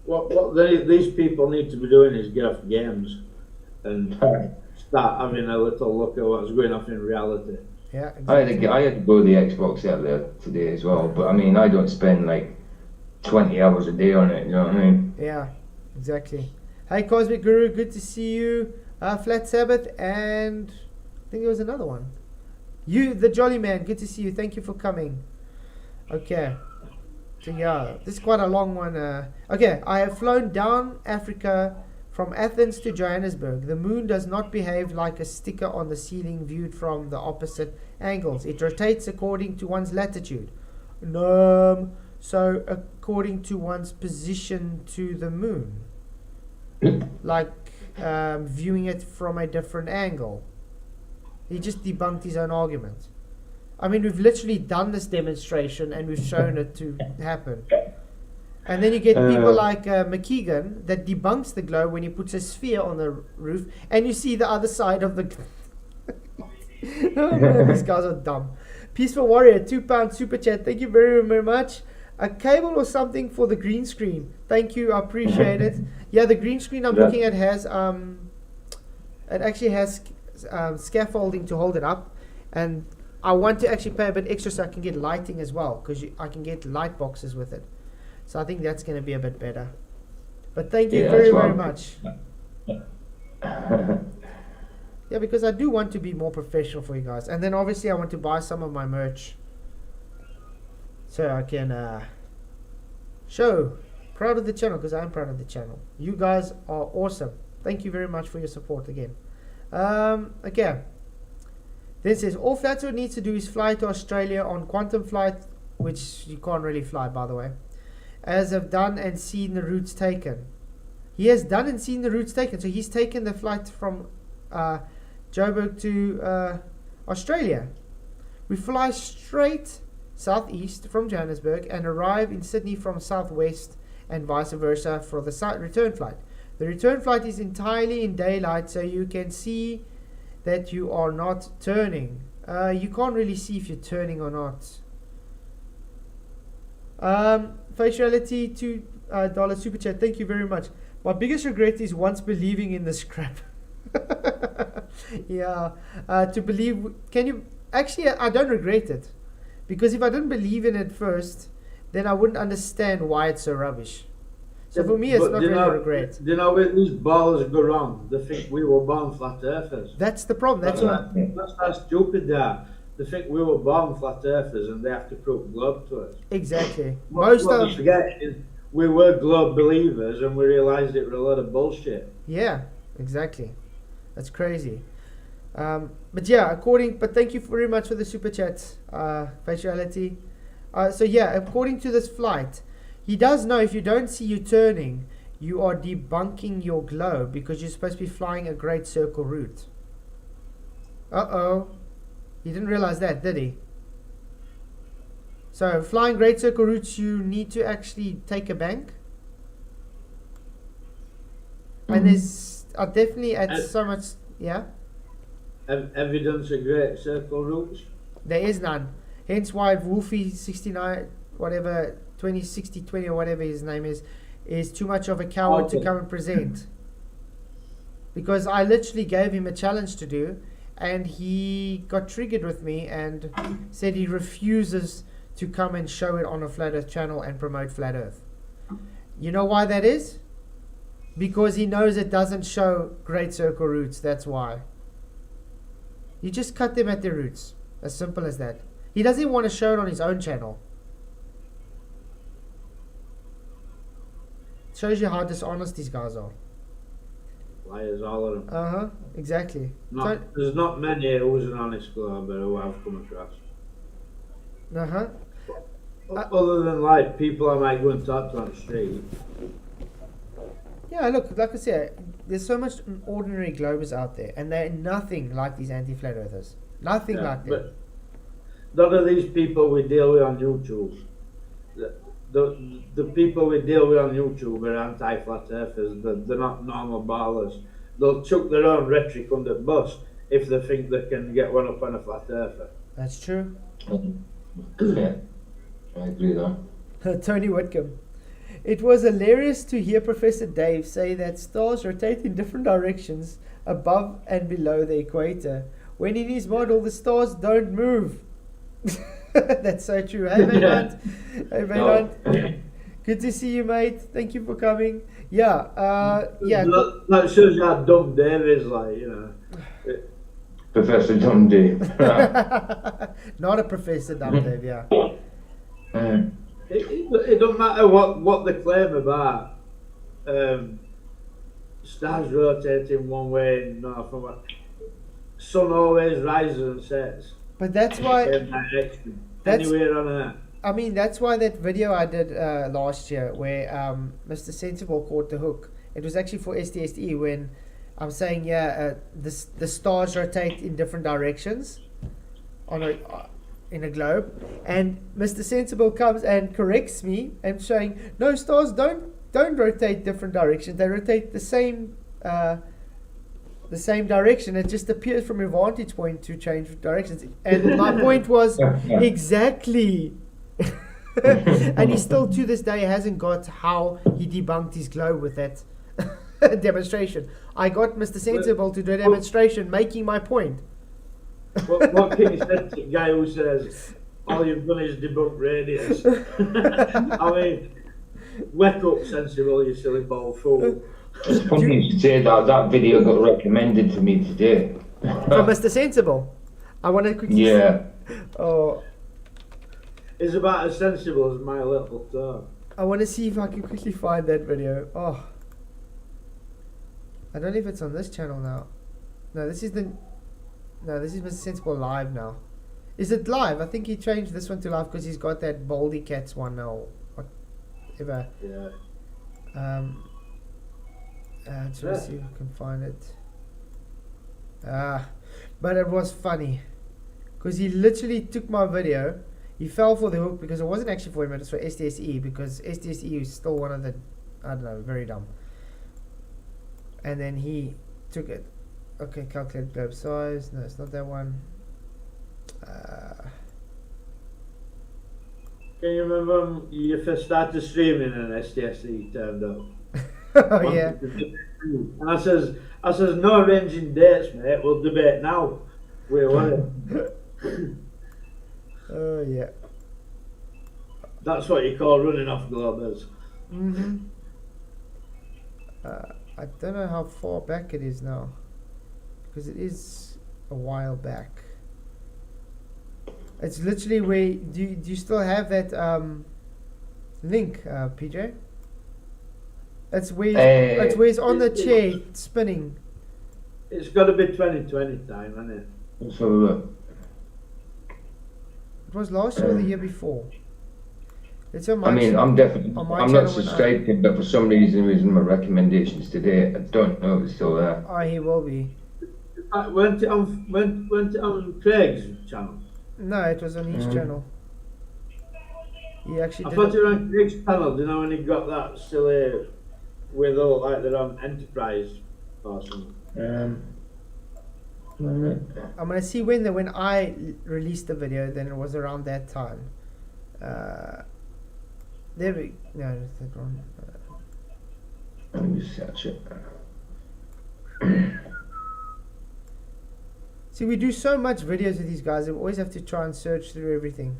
What these people need to be doing is get off games and start having a little look at what's going on in reality. Yeah, exactly. I had to go to the Xbox earlier today as well, but I mean, I don't spend like 20 hours a day on it, you know what I mean? Yeah, exactly. Hey, Cosmic Guru, good to see you. Flat Sabbath, and I think there was another one. You, the Jolly Man, good to see you. Thank you for coming. Okay. So yeah, this is quite a long one. Okay, I have flown down Africa from Athens to Johannesburg. The moon does not behave like a sticker on the ceiling viewed from the opposite angles. It rotates according to one's latitude. No, so according to one's position to the moon. Like viewing it from a different angle. He just debunked his own argument. I mean, we've literally done this demonstration and we've shown it to happen. And then you get people like McKeegan that debunks the globe when he puts a sphere on the roof and you see the other side of the Oh man, these guys are dumb. Peaceful Warrior, £2 super chat. Thank you very, very much. A cable or something for the green screen. Thank you, I appreciate it. Yeah, the green screen I'm looking at has it actually has scaffolding to hold it up, and I want to actually pay a bit extra so I can get lighting as well, because I can get light boxes with it. So I think that's going to be a bit better. But thank you Yeah, very, that's very one. much. Yeah, because I do want to be more professional for you guys. And then obviously I want to buy some of my merch. So I can show proud of the channel, because I'm proud of the channel. You guys are awesome. Thank you very much for your support again. Okay. Then it says, all Flatwood needs to do is fly to Australia on quantum flight, which you can't really fly, by the way, as I've done and seen the routes taken. He has done and seen the routes taken. So he's taken the flight from Joburg to Australia. We fly straight southeast from Johannesburg and arrive in Sydney from southwest, and vice versa for the return flight. The return flight is entirely in daylight, so you can see that you are not turning. You can't really see if you're turning or not. Faciality $2 super chat. Thank you very much. My biggest regret is once believing in this crap. Yeah, to believe. Can you actually? I don't regret it, because if I didn't believe in it first, then I wouldn't understand why it's so rubbish. So for me, it's But not do you really know- a regret. Do you know where these ballers go wrong? They think we were born flat earthers. That's the problem. That's what. That's how stupid they are. They think we were born flat earthers and they have to prove globe to us. Exactly. What Most they of. forget is we were globe believers and we realised it was a lot of bullshit. Yeah, exactly. That's crazy. But yeah, but thank you very much for the super chat, Faciality. So yeah, according to this flight, he does know if you don't see you turning, you are debunking your globe, because you're supposed to be flying a great circle route. Uh-oh. He didn't realize that, did he? So flying great circle routes, you need to actually take a bank. And there's definitely at so much, yeah. Evidence of great circle routes. There is none. Hence why Wolfie 69, whatever, 2060-20 or whatever his name is too much of a coward to come and present. Because I literally gave him a challenge to do, and he got triggered with me and said he refuses to come and show it on a Flat Earth channel and promote Flat Earth. You know why that is? Because he knows it doesn't show great circle routes, that's why. You just cut them at their roots. As simple as that. He doesn't want to show it on his own channel. Shows you how dishonest these guys are. Liars, all of them. Exactly. There's not many who's an honest glober who I've come across. Other than like people I might go and talk to on the street. Yeah, look, like I said, there's so much ordinary globers out there, and they're nothing like these anti-flat earthers. Nothing like them. But none of these people we deal with on YouTube, the people we deal with on YouTube are anti-flat earthers. They're not normal ballers. They'll chuck their own rhetoric under the bus if they think they can get one up on a flat earther. That's true. Yeah, I agree though. Tony Whitcomb. It was hilarious to hear Professor Dave say that stars rotate in different directions above and below the equator, when in his model the stars don't move. That's so true. Hey, Maynard. Hey, Maynard. Good to see you, mate. Thank you for coming. Yeah. That shows you how dumb Dave is, like, you know. Professor Dumb Dave. Not a Professor Dumb Dave, yeah. It don't matter what they claim about stars rotating one way and not from what. Sun always rises and sets. But that's why. Same direction. Anywhere on Earth. I mean, that's why that video I did last year, where Mr. Sensible caught the hook. It was actually for STSE when I'm saying, the stars rotate in different directions in a globe, and Mr. Sensible comes and corrects me and saying, no, stars don't rotate different directions. They rotate the same direction. It just appears from your vantage point to change directions. And my point was exactly. And he still to this day hasn't got how he debunked his globe with that demonstration. I got Mr. Sensible to do a demonstration making my point. What can you say to the guy who says all you've done is debunk radius? I mean, Wake up, sensible, you silly bald fool. It's funny you should say that. That video got recommended to me today. From Mr. Sensible. I want to quickly. Yeah. Oh, It's about as sensible as my little toe. I want to see if I can quickly find that video. Oh, I don't know if it's on this channel now. No, this is the. No, this is Mr. Sensible live now. Is it live? I think he changed this one to live because he's got that Baldy Cats one now. Whatever. Yeah. Let's see if I can find it. But it was funny because he literally took my video. He fell for the hook because it wasn't actually for him, it was for SDSE, because SDSE is still one of the, I don't know, very dumb. And then he took it. Okay, calculate globe size. No, it's not that one. Can you remember when you first started streaming and SDSE turned up? Oh yeah. And I says, no arranging dates, mate. We'll debate now. We want it. Oh yeah. That's what you call running off globers. Mhm. I don't know how far back it is now, because it is a while back. It's literally where do you still have that link, PJ? It's where it's on the chair spinning. It's got to be 2020 time, hasn't it? Let's have a look. It was last year or the year before. It's on my I mean, channel. I'm definitely, on my I'm channel not subscribed to it, but for some reason, using my recommendations today, I don't know if it's still there. Oh, he will be. Went it on Craig's channel? No, it was on his channel. He actually I did thought it. it was on Craig's channel, you know, when he got that silly, with all like they're on Enterprise or something. I'm gonna see when I released the video. Then it was around that time. There we no, that's that wrong. Let me just search it. See, we do so much videos with these guys. We always have to try and search through everything.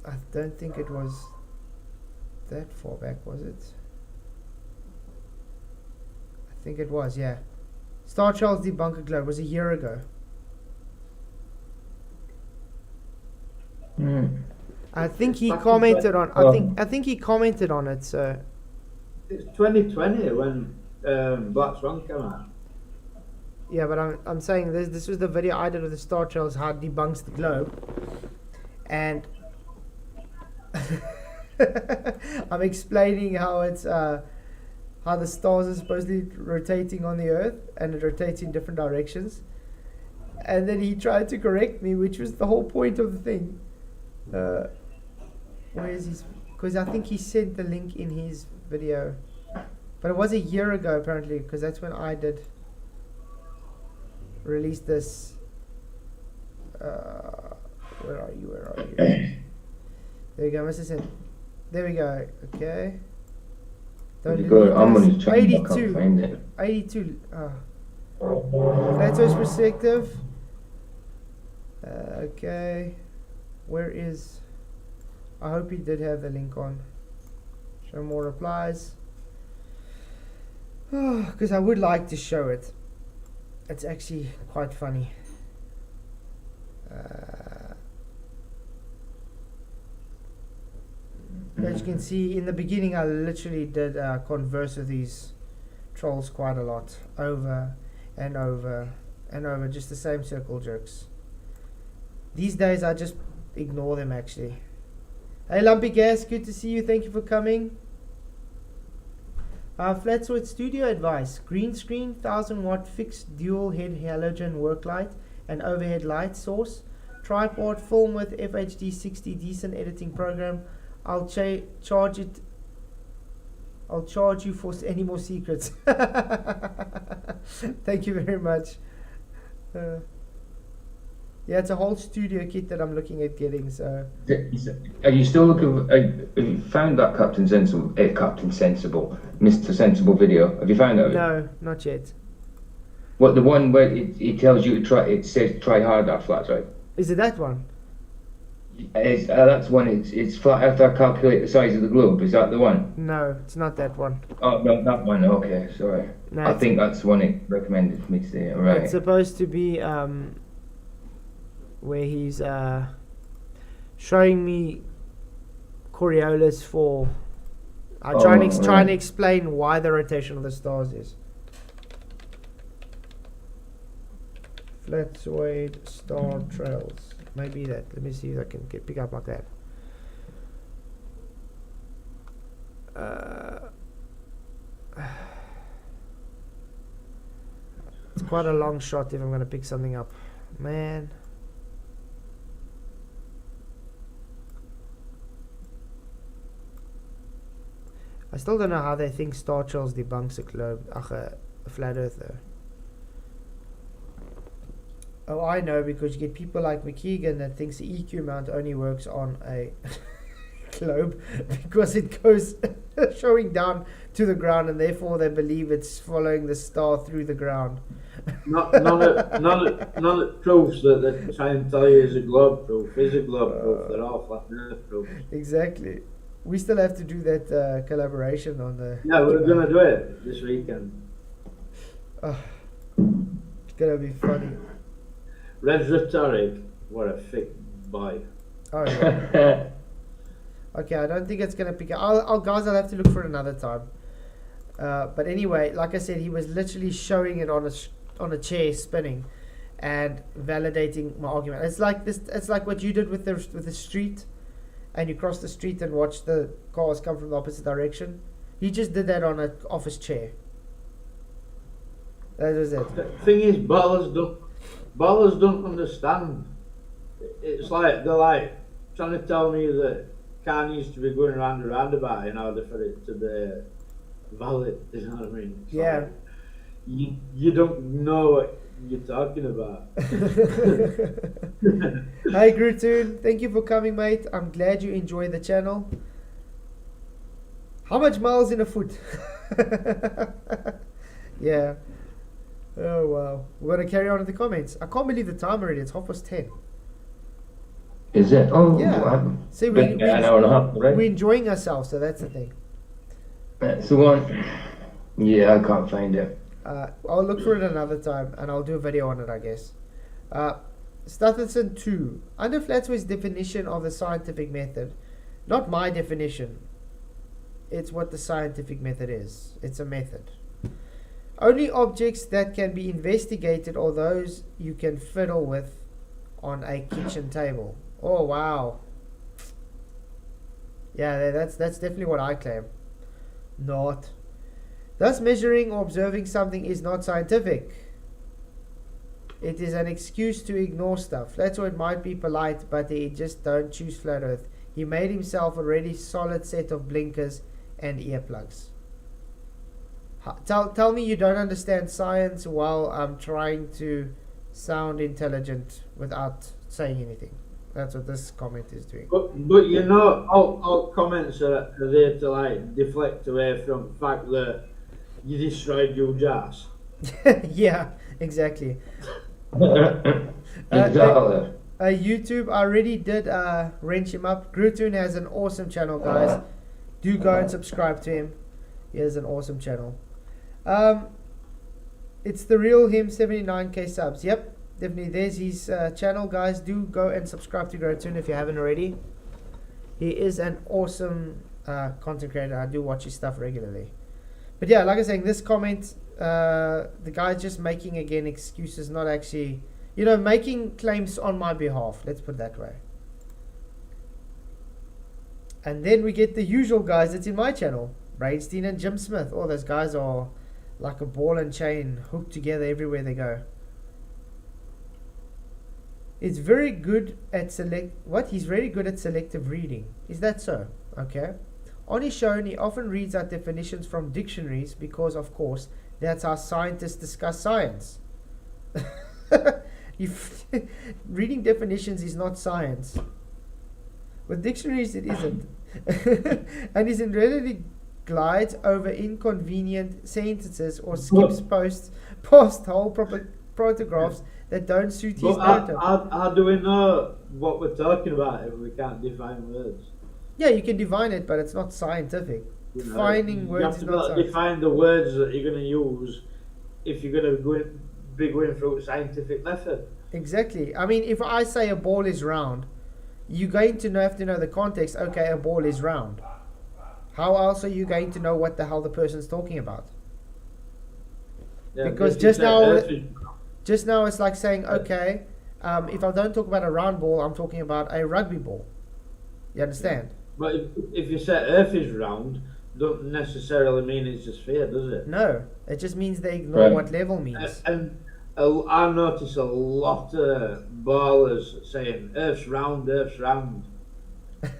I don't think it was that far back, was it? I think it was, yeah. Star Charles Debunker Globe was a year ago. I think he commented on. I think he commented on it. So It's 2020 when Black Swan came out. yeah, but I'm saying this was the video I did with the Star Charles how it debunks the globe, and I'm explaining how it's how the stars are supposedly rotating on the Earth and it rotates in different directions, and then he tried to correct me, which was the whole point of the thing. Where is his? Because I think he sent the link in his video, but it was a year ago apparently, because that's when I did release this. Where are you? There you go, Mr. Sin. There we go. Okay. You go, I'm on his channel, I 82. can't find it. 82. Plato's perspective. Okay. Where is? I hope he did have the link on. Show more replies. Because I would like to show it. It's actually quite funny. As you can see, in the beginning I literally did converse with these trolls quite a lot. Over and over and over. Just the same circle jerks. These days I just ignore them actually. Hey Lumpy Gas, good to see you. Thank you for coming. Flatsword Studio advice. Green screen, 1000 watt fixed dual head halogen work light and overhead light source. Tripod, film with FHD 60, decent editing program. I'll charge you for any more secrets. Thank you very much. Yeah, it's a whole studio kit that I'm looking at getting. So, are you still looking? Have you found that Captain Sensible, Mr. Sensible video? Have you found that? No, not yet. What, the one where it tells you to try? It says try harder. Flats, right? Is it that one? That's one. It's flat Earth. I calculate the size of the globe. Is that the one? No, it's not that one. Oh, no, that one. Okay, sorry. No, I think that's the one it recommended for me today. Right. It's supposed to be where he's showing me Coriolis for trying to explain why the rotation of the stars is. Flatzoid star trails. Maybe that. Let me see if I can pick up like that. It's quite a long shot if I'm going to pick something up. Man. I still don't know how they think star trails debunks a globe, a flat earther. Oh, I know, because you get people like McKeegan that thinks the EQ mount only works on a globe because it goes showing down to the ground, and therefore they believe it's following the star through the ground. None of proofs that they try and tell you is a globe proof. Is a globe proof. They're all flat earth proofs. Exactly. We still have to do that collaboration on the... Yeah, we're going to do it this weekend. It's going to be funny. Red Rhetoric, what a thick boy. Oh, yeah. Okay, I don't think it's going to pick up. Guys, I'll have to look for it another time. But anyway, like I said, he was literally showing it on a chair spinning and validating my argument. It's like this. It's like what you did with the street, and you cross the street and watch the cars come from the opposite direction. He just did that on an office chair. That was it. The thing is, ballers don't understand. It's like they're like trying to tell me that car needs to be going around a roundabout in order for it to be valid. You know what I mean? It's yeah. Like, you don't know what you're talking about. Hi Grutoon, thank you for coming, mate. I'm glad you enjoy the channel. How much miles in a foot? Yeah. Oh wow. We're gonna carry on with the comments. I can't believe the time already. It's 10:30. Is it? Oh, yeah. See, an hour and a half, right? we're enjoying ourselves, so that's the thing. That's the one. Yeah, I can't find it. I'll look for it another time, and I'll do a video on it, I guess. Stutherson 2. Under Flatsworth's definition of the scientific method, not my definition. It's what the scientific method is. It's a method. Only objects that can be investigated are those you can fiddle with on a kitchen table. Oh wow. Yeah, that's definitely what I claim. Not. Thus, measuring or observing something is not scientific. It is an excuse to ignore stuff. That's why it might be polite, but he just don't choose flat earth. He made himself a really solid set of blinkers and earplugs. Tell me you don't understand science while I'm trying to sound intelligent without saying anything. That's what this comment is doing. But you know, all comments are there to like deflect away from the fact that you destroyed Hugh Jarsz. Yeah, exactly. YouTube, I already did wrench him up. Grutoon has an awesome channel, guys. Do go and subscribe to him. He has an awesome channel. It's the real him, 79k subs. Yep, definitely. There's his channel, guys. Do go and subscribe to Grutoon if you haven't already. He is an awesome content creator. I do watch his stuff regularly. But yeah, like I was saying, this comment, the guy's just making, again, excuses, not actually, making claims on my behalf. Let's put it that way. And then we get the usual guys that's in my channel. Brainstein and Jim Smith. All those guys are like a ball and chain, hooked together everywhere they go. It's very good at He's very good at selective reading. Is that so? Okay. On his show, he often reads out definitions from dictionaries because, of course, that's how scientists discuss science. Reading definitions is not science. With dictionaries, it isn't. And he's invariably glides over inconvenient sentences or skips past whole paragraphs that don't suit his But character. how do we know what we're talking about if we can't define words? Yeah, you can define it, but it's not scientific. You know, Defining you words have is to not scientific. define the words that you're going to use if you're going to be going through a scientific method. Exactly. I mean, if I say a ball is round, you're going to have to know the context. Okay, a ball is round. How else are you going to know what the hell the person's talking about? Yeah, Because if you say Earth is- just now it's like saying, okay, if I don't talk about a round ball, I'm talking about a rugby ball. You understand? But if you say Earth is round, doesn't necessarily mean it's a sphere, does it? No, it just means they ignore Right. what level means. And I notice a lot of ballers saying Earth's round, Earth's round.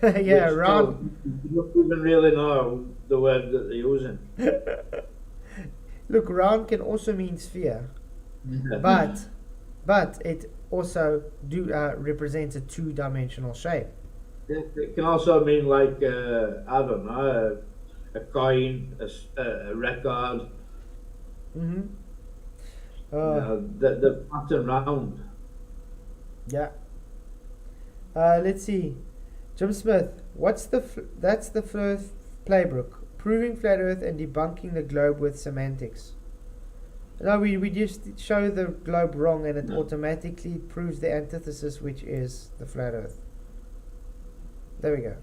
Yeah, Which round. You don't even really know the word that they're using. Look, round can also mean sphere, but it also represents a two-dimensional shape. It can also mean like I don't know, a coin, a record. Mm-hmm. The pattern round. Yeah. Let's see. Jim Smith, what's that's the first playbook, proving flat Earth and debunking the globe with semantics. No, we just show the globe wrong and it automatically proves the antithesis, which is the flat Earth. There we go.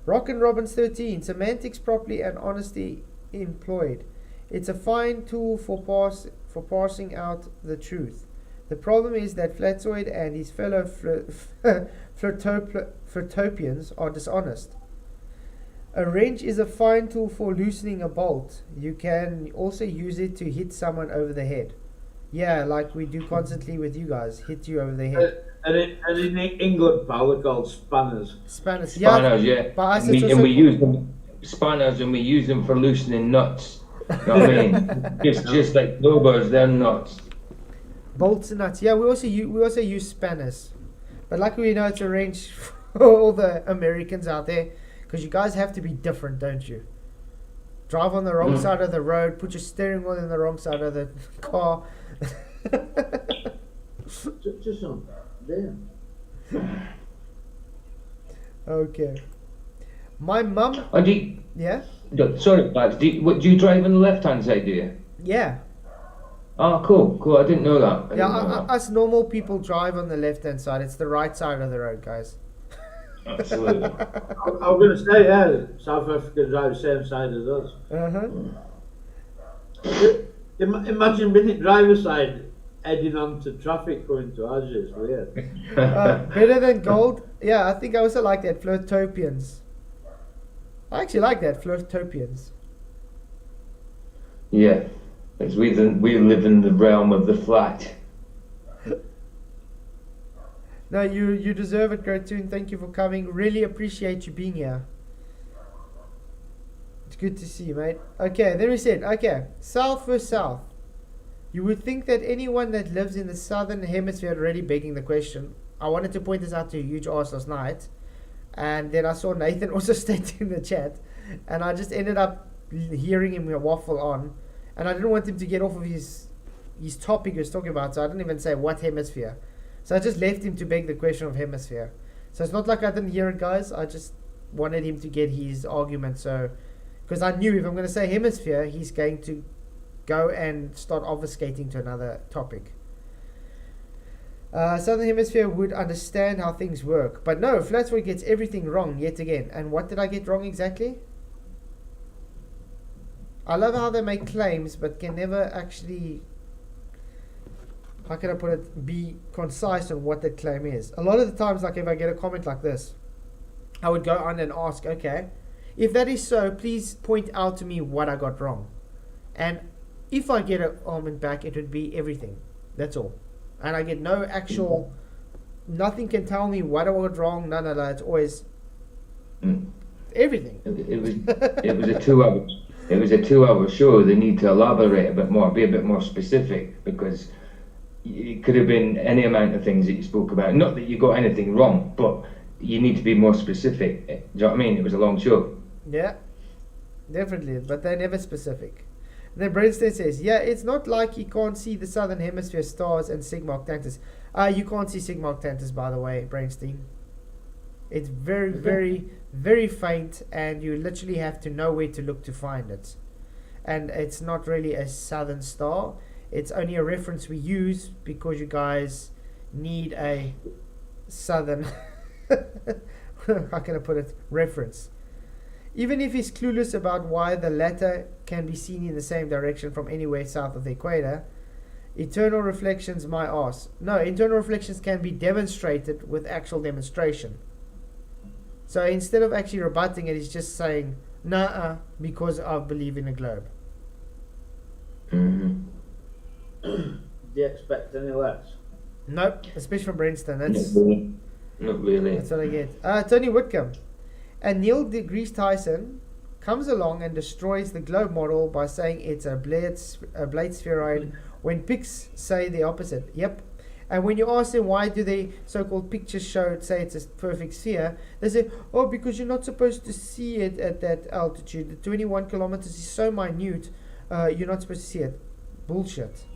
Rock and Robbins 13, semantics properly and honesty employed. It's a fine tool for parsing out the truth. The problem is that Flatzoid and his fellow flirtopians are dishonest. A wrench is a fine tool for loosening a bolt. You can also use it to hit someone over the head. Yeah, like we do constantly with you guys, hit you over the head. And in England, pal, they're called spanners. Spanners, Spanners, yeah. But us And it's we, also and we use them spanners, and we use them for loosening nuts. You know what I mean? Just like lobers, they're nuts. bolts and nuts. Yeah, we also use spanners, but luckily we know it's a wrench for all the Americans out there, because you guys have to be different, don't you? Drive on the wrong side of the road, put your steering wheel in the wrong side of the car. Just on there. Okay. My mum. And do you, Yeah. sorry, Max, do you drive on the left-hand side, do you? Yeah. Oh, cool. I didn't know that. I didn't know that. Us normal people drive on the left-hand side. It's the right side of the road, guys. Absolutely. I'm going to say, yeah, South Africa drive the same side as us. Imagine being at driver's side, heading onto traffic going to ours. It's weird. Better than gold. Yeah, I think I also like that. Flirtopians. I actually like that. Flirtopians. Yeah, because we live in the realm of the flat. No, you deserve it, Great Tune. Thank you for coming. Really appreciate you being here. It's good to see you, mate. Okay, then we said, okay, south for south. You would think that anyone that lives in the southern hemisphere already begging the question. I wanted to point this out to Hugh Jarsz last night, and then I saw Nathan also state in the chat, and I just ended up hearing him waffle on, and I didn't want him to get off of his topic he was talking about, so I didn't even say what hemisphere. So I just left him to beg the question of hemisphere. So it's not like I didn't hear it, guys. I just wanted him to get his argument. So, because I knew if I'm going to say hemisphere, he's going to go and start obfuscating to another topic. Southern hemisphere would understand how things work. But no, Flatfoot gets everything wrong yet again. And what did I get wrong exactly? I love how they make claims but can never actually, how can I put it, be concise on what that claim is. A lot of the times, like if I get a comment like this, I would go on and ask, okay, if that is so, please point out to me what I got wrong. And if I get an argument back, it would be everything. That's all. And I get no actual, nothing can tell me what I got wrong, none of that. It's always everything. It was a 2 hour. It was a 2 hour show. They need to elaborate a bit more, be a bit more specific, because it could have been any amount of things that you spoke about. Not that you got anything wrong, but you need to be more specific. Do you know what I mean? It was a long show. Yeah, definitely, but they're never specific. Then Brainstein says, yeah, it's not like you can't see the southern hemisphere stars and Sigma Octantis. You can't see Sigma Octantis, by the way, Brainstein. It's very, very, very faint, and you literally have to know where to look to find it. And it's not really a southern star. It's only a reference we use because you guys need a southern, how can I put it, reference. Even if he's clueless about why the latter can be seen in the same direction from anywhere south of the equator, eternal reflections my ass. No, internal reflections can be demonstrated with actual demonstration. So instead of actually rebutting it, he's just saying, nah, because I believe in a globe. Mm-hmm. Do you expect any less? Nope, especially from Brainstein. That's Not really. That's what I get. Tony Whitcomb. And Neil deGrasse Tyson comes along and destroys the globe model by saying it's a blade spheroid when pics say the opposite. Yep. And when you ask them why do they so-called pictures say it's a perfect sphere, they say, oh, because you're not supposed to see it at that altitude. The 21 kilometers is so minute, you're not supposed to see it. Bullshit.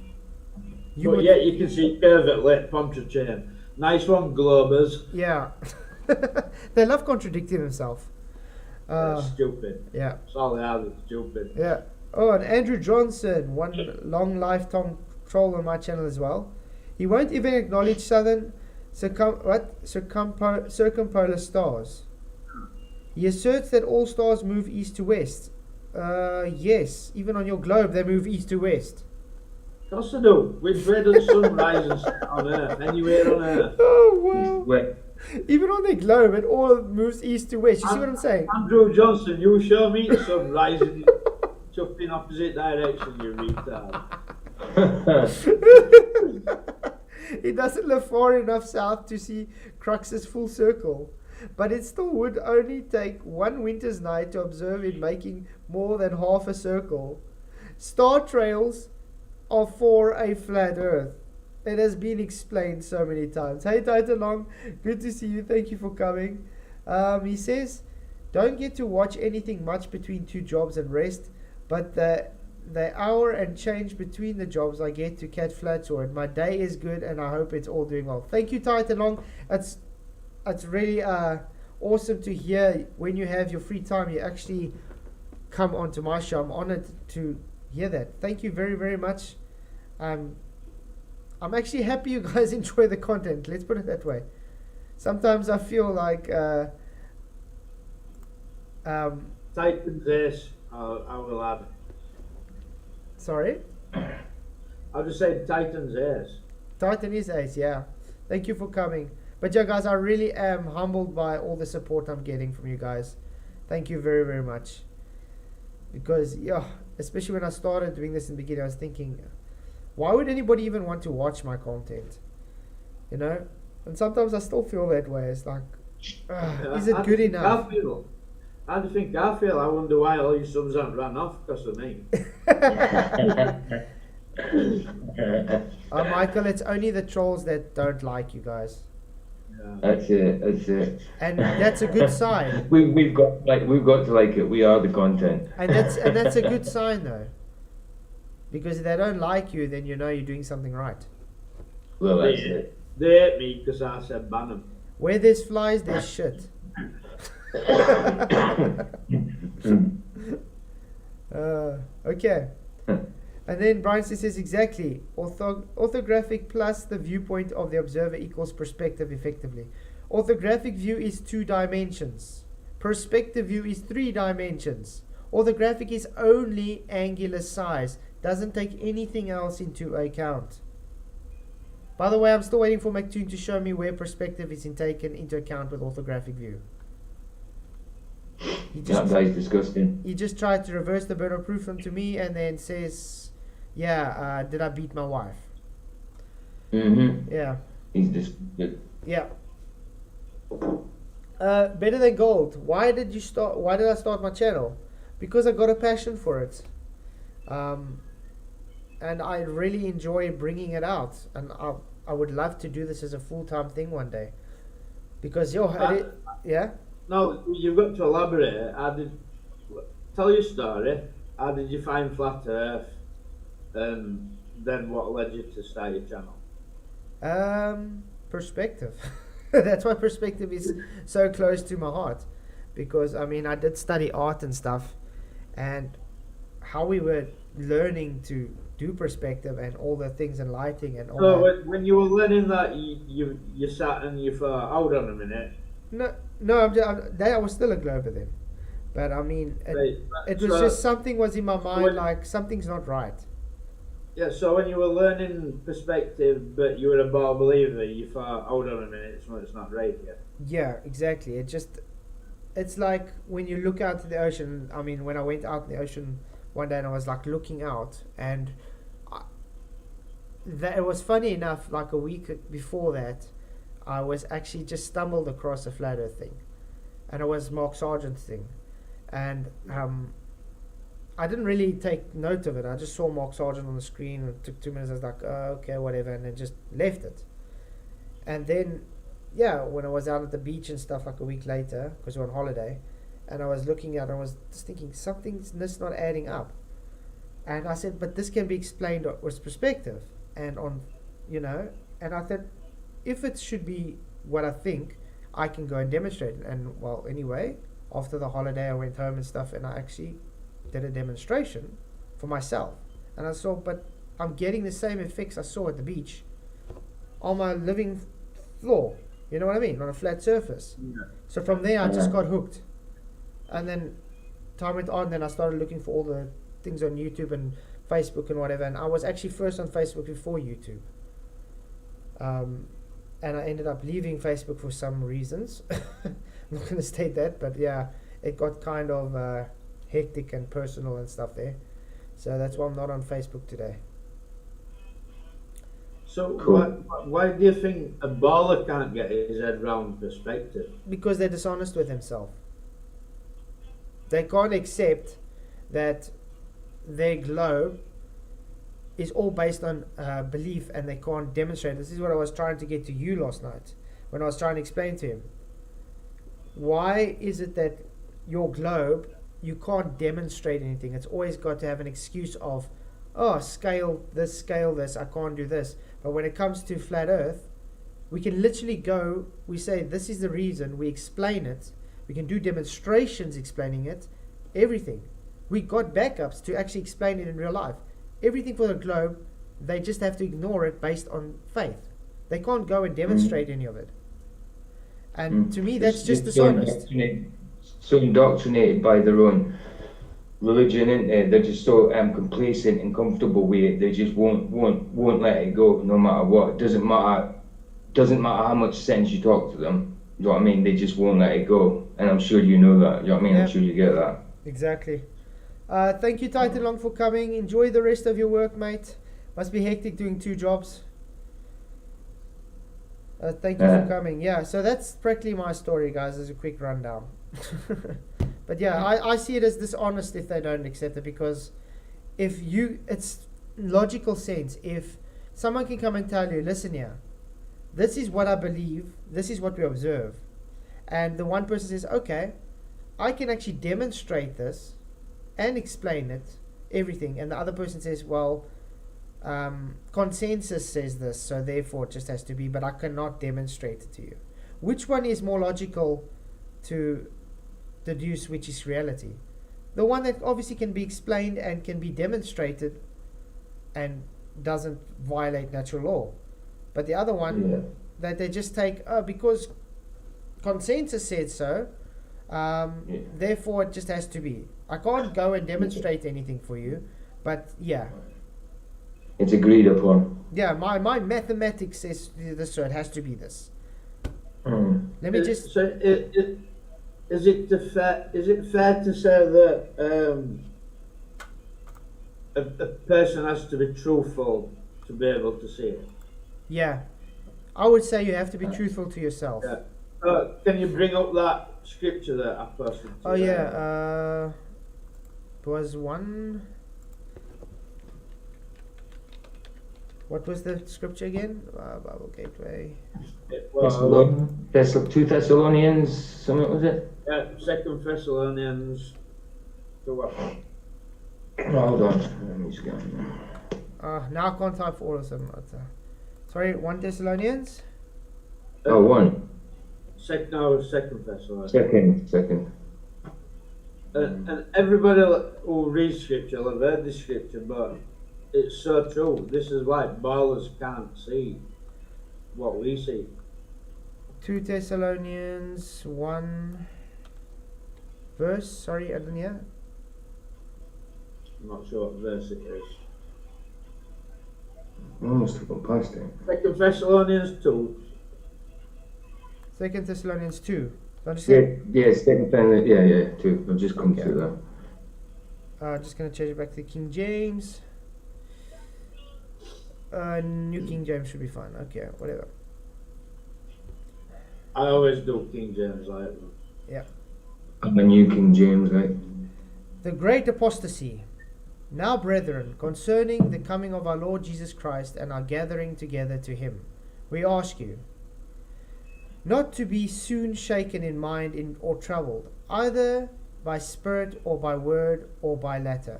You can see curved lip, puncture chain. Nice one, Globers. Yeah. They love contradicting themselves. That's stupid. Yeah. That's all they are, it's stupid. Yeah. Oh, and Andrew Johnson, one long lifetime troll on my channel as well. He won't even acknowledge southern circumpolar stars. He asserts that all stars move east to west. Yes, even on your globe they move east to west. Of course they do. With red and sun rises on Earth, anywhere on Earth. Oh wow! Wait. Even on their globe, it all moves east to west. You see what I'm saying? Andrew Johnson, you show me the sun rising just in opposite direction, you retard. He doesn't live far enough south to see Crux's full circle, but it still would only take one winter's night to observe it making more than half a circle. Star trails are for a flat Earth. It has been explained so many times. Hey Titan Long, good to see you. Thank you for coming. He says, don't get to watch anything much between two jobs and rest, but the hour and change between the jobs I get to catch flat sword. My day is good and I hope it's all doing well. Thank you, Titan Long. It's really awesome to hear when you have your free time you actually come onto my show. I'm honored to hear that. Thank you very, very much. I'm actually happy you guys enjoy the content. Let's put it that way. Sometimes I feel like Titan's ace, I will add. Sorry? I'll just say Titan's ace. Titan is ace, yeah. Thank you for coming. But yeah, guys, I really am humbled by all the support I'm getting from you guys. Thank you very, very much. Because, yeah, especially when I started doing this in the beginning, I was thinking, why would anybody even want to watch my content? You know? And sometimes I still feel that way. It's like, is it good enough? How do you think I feel? I wonder why all your subs haven't run off because of me. Michael, it's only the trolls that don't like you guys. Yeah. That's it. And that's a good sign. We've got to like it. We are the content. And that's a good sign though. Because if they don't like you, then you know you're doing something right. Well, that's it. They hate me because I said ban them. Where there's flies, there's shit. Okay. And then Brian says exactly. Orthographic plus the viewpoint of the observer equals perspective effectively. Orthographic view is 2 dimensions. Perspective view is 3 dimensions. Orthographic is only angular size. Doesn't take anything else into account. By the way, I'm still waiting for McToon to show me where perspective is taken into account with orthographic view. That guy's disgusting. He just tried to reverse the burden of proof to me and then says, yeah, did I beat my wife? Mm-hmm. Yeah. He's disgusting. Yeah. Better than gold. Why did I start my channel? Because I got a passion for it. And I really enjoy bringing it out. And I would love to do this as a full-time thing one day. Because, yeah? No, you've got to elaborate. I did tell your story. how did you find Flat Earth? And then what led you to start your channel? Perspective. That's why perspective is so close to my heart, because I mean I did study art and stuff, and how we were learning to do perspective and all the things and lighting and all So that. when you were learning that, you sat and you thought, hold on a minute. No, I was still a glober then, but I mean Right. it was So- just something was in my mind, when- like something's not right. Yeah, so when you were learning perspective, but you were a bar believer, you thought, hold on a minute, it's not right here. Yeah, exactly. It's like when you look out to the ocean. I mean, when I went out in the ocean one day and I was like looking out, and that it was funny enough. Like a week before that, I was actually just stumbled across a flat Earth thing, and it was Mark Sargent's thing, and I didn't really take note of it. I just saw Mark Sargent on the screen, and it took 2 minutes. I was like, oh, okay, whatever, and then just left it. And then, yeah, when I was out at the beach and stuff, like a week later, because we were on holiday, and I was looking at it, I was just thinking, something's just not adding up. And I said, but this can be explained with perspective. And and I thought, if it should be what I think, I can go and demonstrate it. And, well, anyway, after the holiday, I went home and stuff, and I actually did a demonstration for myself. And I saw, but I'm getting the same effects I saw at the beach on my living floor. You know what I mean? On a flat surface. Yeah. So from there, I just got hooked. And then time went on, then I started looking for all the things on YouTube and Facebook and whatever. And I was actually first on Facebook before YouTube. And I ended up leaving Facebook for some reasons. I'm not going to state that, but yeah, it got kind of hectic and personal and stuff there. So that's why I'm not on Facebook today. So Cool. why do you think a baller can't get his head round perspective? Because they're dishonest with themselves. They can't accept that their globe is all based on belief, and they can't demonstrate. This is what I was trying to get to you last night when I was trying to explain to him. Why is it that your globe, you can't demonstrate anything? It's always got to have an excuse of, oh, scale this, I can't do this. But when it comes to flat Earth, we can literally go, we say this is the reason, we explain it, we can do demonstrations explaining it, everything. We got backups to actually explain it in real life. Everything for the globe, they just have to ignore it based on faith. They can't go and demonstrate any of it. And to me, that's just dishonest. So indoctrinated by their own religion, isn't they? They're just so complacent and comfortable with it. They just won't let it go, no matter what. Doesn't matter how much sense you talk to them. You know what I mean? They just won't let it go. And I'm sure you know that. You know what I mean? Yeah. I'm sure you get that. Exactly. Thank you, Titan Long, for coming. Enjoy the rest of your work, mate. Must be hectic doing 2 jobs. Thank you for coming. Yeah, so that's practically my story, guys, as a quick rundown. But yeah, I see it as dishonest if they don't accept it, because it's logical sense. If someone can come and tell you, listen here, this is what I believe, this is what we observe, and the one person says, okay, I can actually demonstrate this and explain it, everything, and the other person says, well, consensus says this, so therefore it just has to be, but I cannot demonstrate it to you. Which one is more logical to deduce which is reality? The one that obviously can be explained and can be demonstrated and doesn't violate natural law. But the other one that they just take, because consensus said so, therefore it just has to be. I can't go and demonstrate anything for you, but yeah. It's agreed upon. Yeah, my mathematics says this, so it has to be this. Let me just... So is it fair to say that a person has to be truthful to be able to see it? Yeah. I would say you have to be truthful to yourself. Yeah. Can you bring up that scripture that I posted? Oh yeah, was one... What was the scripture again? Bible Gateway. It was, 2 Thessalonians, something was it? yeah, 2 Thessalonians 2. Hold on. Let me just go. Now I can't type for all of them. Sorry, 1 Thessalonians? Oh, one. Second Faciality. Second. And everybody who reads scripture will have heard this scripture, but it's so true. This is why ballers can't see what we see. 2 Thessalonians 1 verse, sorry, I didn't hear. I'm not sure what verse it is. Almost took past it. Second Thessalonians 2. 2 Thessalonians 2. Don't you say? Yeah, second thing. Yeah, 2. I've just come to that. Just going to change it back to the King James. New King James should be fine. Okay, whatever. I always do King James like that. Yeah. I'm a New King James, right? The great apostasy. Now, brethren, concerning the coming of our Lord Jesus Christ and our gathering together to him, we ask you, not to be soon shaken in mind or troubled, either by spirit or by word or by letter,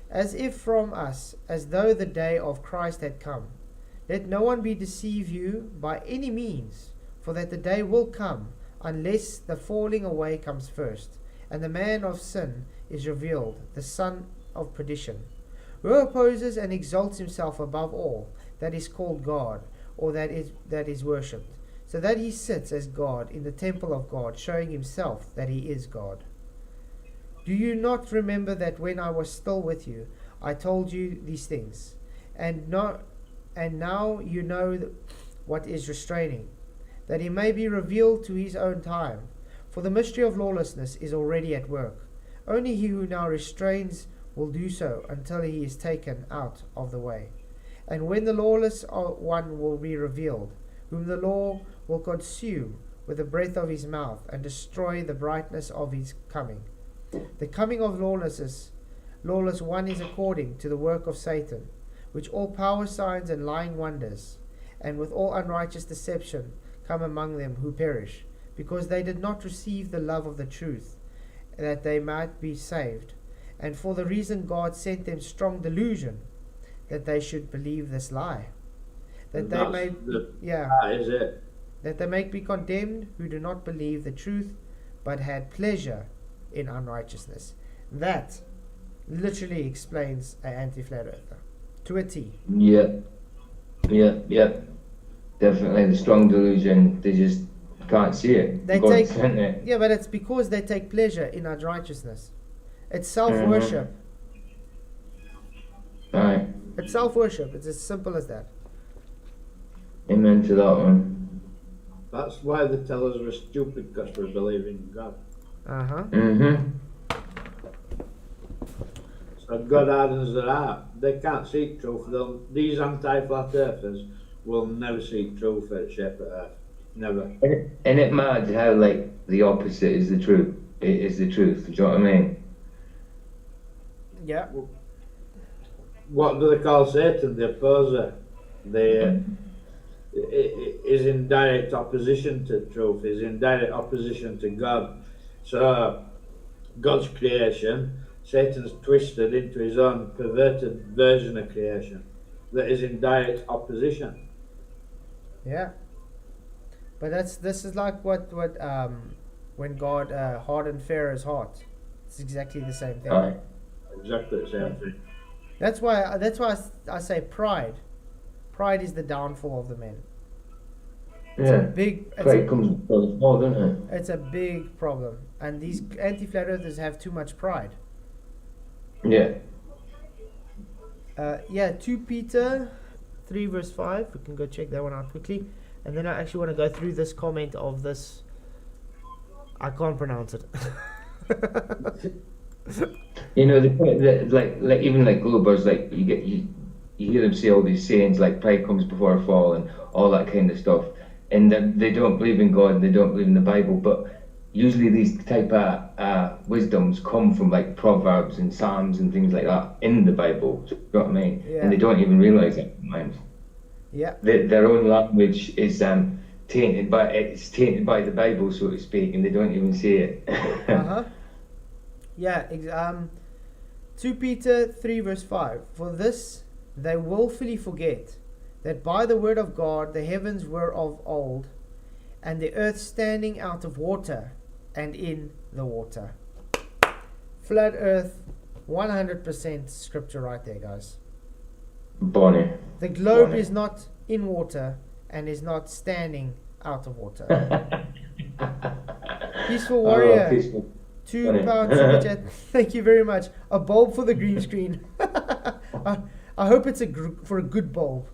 as if from us, as though the day of Christ had come. Let no one deceive you by any means, for that the day will come, unless the falling away comes first, and the man of sin is revealed, the son of perdition, who opposes and exalts himself above all that is called God, or that is worshipped, so that he sits as God in the temple of God, showing himself that he is God. Do you not remember that when I was still with you, I told you these things? And now you know what is restraining, that he may be revealed to his own time. For the mystery of lawlessness is already at work. Only he who now restrains will do so until he is taken out of the way. And when the lawless one will be revealed, whom the law will consume with the breath of his mouth and destroy the brightness of his coming. The coming of lawless one is according to the work of Satan, which all power, signs, and lying wonders, and with all unrighteous deception come among them who perish, because they did not receive the love of the truth, that they might be saved. And for the reason God sent them strong delusion, that they should believe this lie, that they may be condemned who do not believe the truth, but had pleasure in unrighteousness. That literally explains an anti-flat earther to a T. Yeah. Definitely the strong delusion. They just can't see it. Yeah, but it's because they take pleasure in unrighteousness. It's self-worship. Right. It's self-worship. It's as simple as that. Amen to that one. That's why they tell us we're stupid, because we believe in God. So God hardens their heart. They can't seek truth. These anti-flat earthers will never seek truth for the shape of earth. Never. And it mad how like the opposite is the truth. It is the truth. Do you know what I mean? Yeah. What do they call Satan? The opposer. Is in direct opposition to truth. Is in direct opposition to God. So God's creation, Satan's twisted into his own perverted version of creation that is in direct opposition. Yeah. But this is like what when God hardened Pharaoh's heart. It's exactly the same thing. Right. Exactly the same thing. That's why I say pride. Pride is the downfall of the men. Pride comes before the fall, doesn't it? It's a big problem, and these anti-flat earthers have too much pride. Yeah. 2 Peter 3 verse 5. We can go check that one out quickly, and then I actually want to go through this comment of this. I can't pronounce it. You know, like even like Globers, like you hear them say all these sayings like pride comes before a fall and all that kind of stuff, and they don't believe in God, they don't believe in the Bible, but usually these type of wisdoms come from like Proverbs and Psalms and things like that in the Bible. Do you know what I mean? Yeah. And they don't even realize it sometimes. Yeah. Their own language is tainted by the Bible, so to speak, and they don't even see it. Yeah. 2 Peter 3 verse 5. For this they willfully forget that by the word of God the heavens were of old, and the earth standing out of water and in the water. Flat earth, 100% scripture right there, guys. Bonnie. The globe Bonnie. is not in water and is not standing out of water. Peaceful Warrior, Oh, peaceful. £2 super chat. Thank you very much. A bulb for the green screen. I hope it's for a good bulb.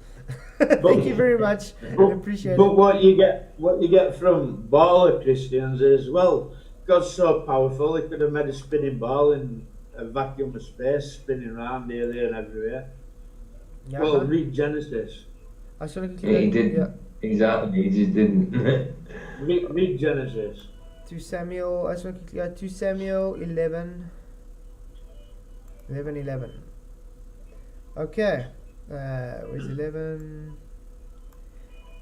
Thank you very much. I appreciate it. But what you get from baller Christians is, well, God's so powerful, he could have made a spinning ball in a vacuum of space, spinning around here, there, and everywhere. Yeah, Well, read Genesis. I should have Yeah, he did. Yeah. Exactly, he just didn't. Read Genesis. 2 Samuel, I just want to quickly go 2 Samuel 11. Okay, where's 11?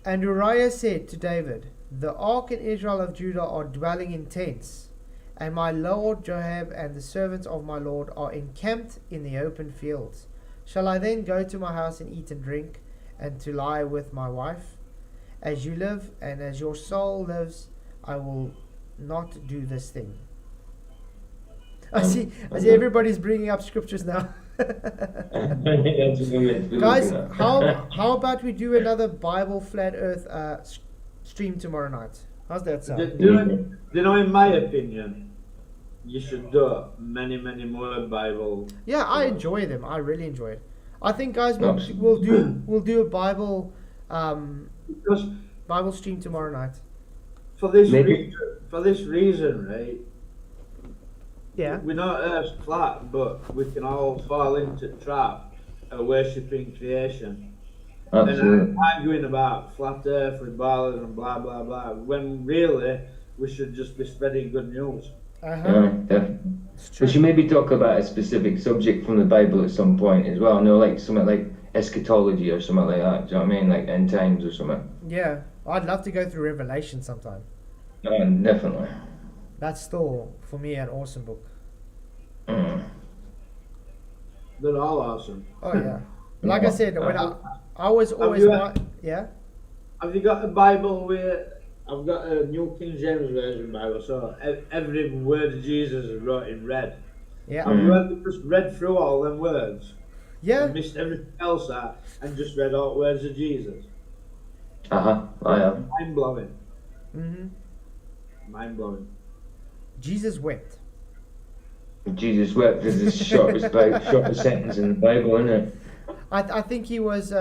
And Uriah said to David, the ark and Israel of Judah are dwelling in tents, and my lord Joab and the servants of my lord are encamped in the open fields. Shall I then go to my house and eat and drink, and to lie with my wife? As you live, and as your soul lives, I will not do this thing. I see everybody's bringing up scriptures now. Guys, how about we do another Bible Flat Earth stream tomorrow night? How's that sound? Do you know, in my opinion, you should do many more Bible. Yeah, I enjoy them. I really enjoy it. I think, guys, we'll do a Bible Because Bible stream tomorrow night. for this reason, right? Yeah. We're not Earth's flat, but we can all fall into the trap of worshipping creation. Absolutely. And I'm arguing about flat Earth with ballers and blah blah blah. When really we should just be spreading good news. Yeah, definitely. We should maybe talk about a specific subject from the Bible at some point as well. No, like something like eschatology or something like that. Do you know what I mean? Like end times or something. Yeah, I'd love to go through Revelation sometime. Definitely. That's still, for me, an awesome book. Mm. They're all awesome. Oh yeah. Like I said, when I was always yeah. Have you got a Bible where I've got a New King James Version Bible, so every word of Jesus is wrote in red. Yeah. Have you ever just read through all them words? Yeah. And missed everything else out and just read all words of Jesus? I am. Mind blowing. Mhm. Mind blowing. Jesus wept. Jesus wept is the shortest sentence in the Bible, isn't it? I think he was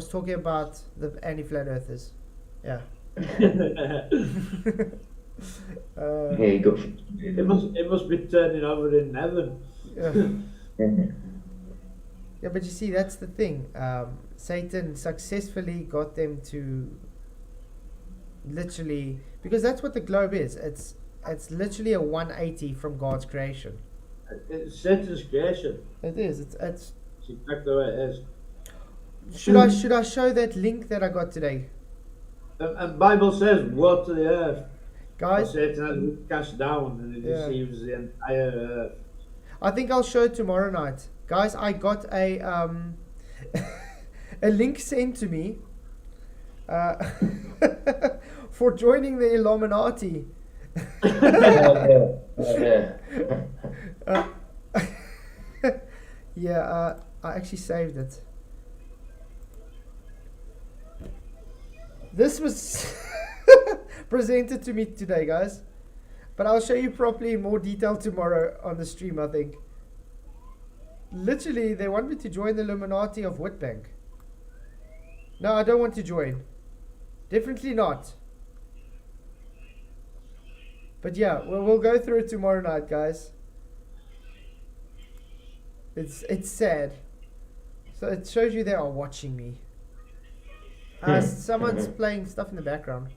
talking about the anti-flat earthers. Yeah. Here you go. It must be turning over in heaven. Yeah. Yeah, but you see, that's the thing. Satan successfully got them to literally, because that's what the globe is. It's literally a 180 from God's creation. It's Satan's creation. It is. It's It's exactly what it is. Should I show that link that I got today, And Bible says, "Woe to the earth, guys? Satan has been cast down, and he deceives the entire earth." I think I'll show it tomorrow night, guys. I got a a link sent to me for joining the Illuminati. Yeah, I actually saved it. This was presented to me today, guys. But I'll show you properly in more detail tomorrow on the stream, I think. Literally, they want me to join the Illuminati of Witbank. No, I don't want to join. Definitely not. But yeah, we'll go through it tomorrow night, guys. It's sad. So it shows you they are watching me. Someone's playing stuff in the background.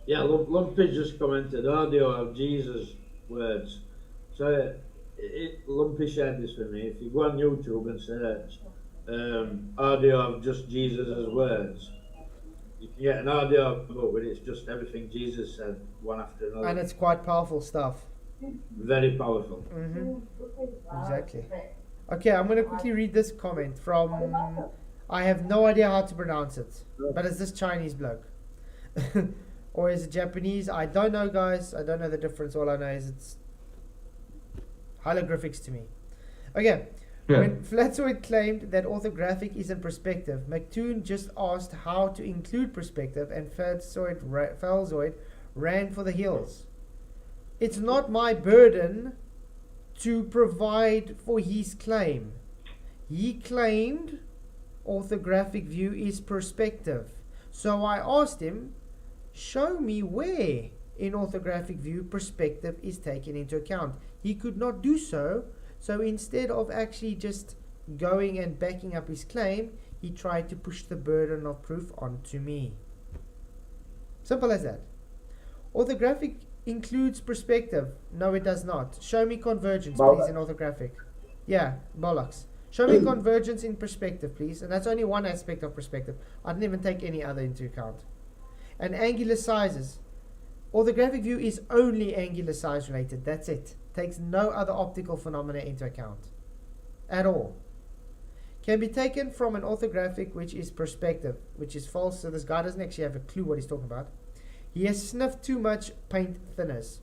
Yeah, Lumpy just commented audio of Jesus' words. So Lumpy shared this with me. If you go on YouTube and search audio of just Jesus' words, you can get an audio book where it's just everything Jesus said, one after another. And it's quite powerful stuff. very powerful. Exactly. Okay, I'm going to quickly read this comment from. I have no idea how to pronounce it, but it's this Chinese bloke. Or is it Japanese? I don't know, guys. I don't know the difference. All I know is it's hieroglyphics to me. Okay. When Flatzoid claimed that orthographic isn't perspective, McToon just asked how to include perspective, and Falzoid ran for the hills. It's not my burden to provide for his claim. He claimed orthographic view is perspective. So I asked him, show me where in orthographic view perspective is taken into account. He could not do so. So instead of actually just going and backing up his claim, he tried to push the burden of proof onto me. Simple as that. Orthographic includes perspective. No, it does not. Show me convergence, please, in orthographic. Yeah, bollocks. Show me convergence in perspective, please. And that's only one aspect of perspective. I didn't even take any other into account. And angular sizes. Orthographic view is only angular size related. That's it. Takes no other optical phenomena into account at all. Can be taken from an orthographic which is perspective, which is false. So this guy doesn't actually have a clue what he's talking about. He has sniffed too much paint thinners.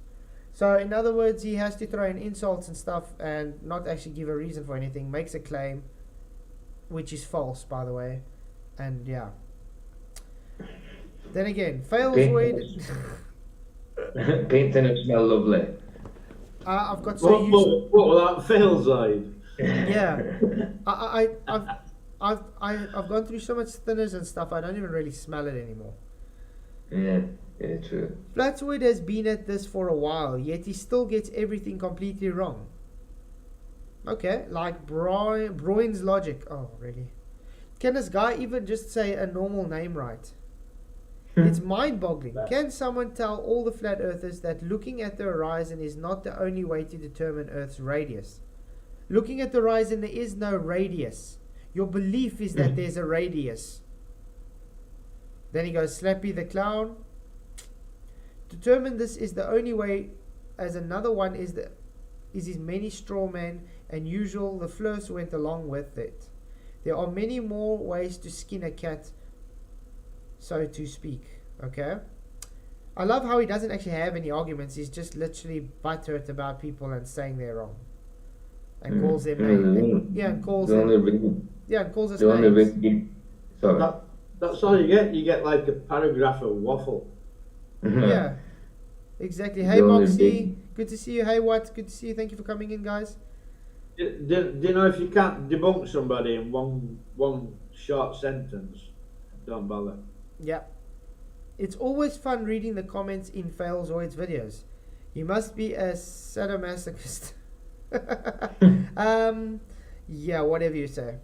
So in other words, he has to throw in insults and stuff and not actually give a reason for anything. Makes a claim which is false, by the way. And yeah. Then again, Failzoid. Paint thinners smell lovely. I've got so used. What was that? Falzoid. Yeah, I've gone through so much thinners and stuff. I don't even really smell it anymore. Yeah, true. Flatzoid has been at this for a while, yet he still gets everything completely wrong. Okay, like Broin's logic. Oh, really? Can this guy even just say a normal name right? It's mind-boggling. Can someone tell all the flat earthers that looking at the horizon is not the only way to determine Earth's radius? Looking at the horizon, there is no radius. Your belief is that there's a radius. Then he goes, Slappy the clown. Determine this is the only way, as another one is his many straw men, and usual the flirts went along with it. There are many more ways to skin a cat, so to speak. Okay? I love how he doesn't actually have any arguments. He's just literally butthurt about people and saying they're wrong. And calls them names. And calls us names. Sorry. That's all you get. You get like a paragraph of waffle. Yeah, exactly. Hey Moxie, good to see you. Hey What, good to see you. Thank you for coming in, guys. Do you know if you can't debunk somebody in one short sentence, don't bother. Yeah. It's always fun reading the comments in Failzoid's videos. He must be a sadomasochist. Yeah, whatever you say.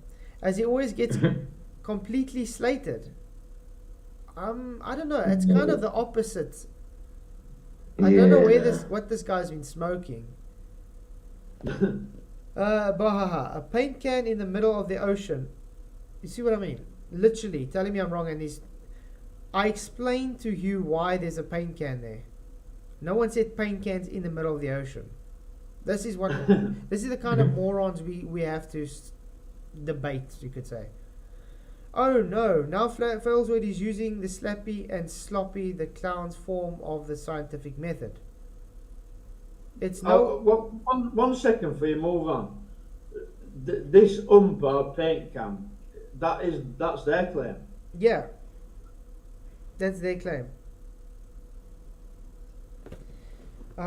As he always gets completely slated. I don't know. It's kind of the opposite. I don't know what this guy's been smoking. Bahaha, a paint can in the middle of the ocean. You see what I mean? Literally telling me I'm wrong, and I explained to you why there's a paint can there. No one said paint cans in the middle of the ocean. This is the kind of morons we have to debate, you could say. Oh no, now Failzoid is using the slappy and sloppy, the clown's form of the scientific method. It's no... one second before you move on. This or paint can, that's their claim. Yeah. That's their claim.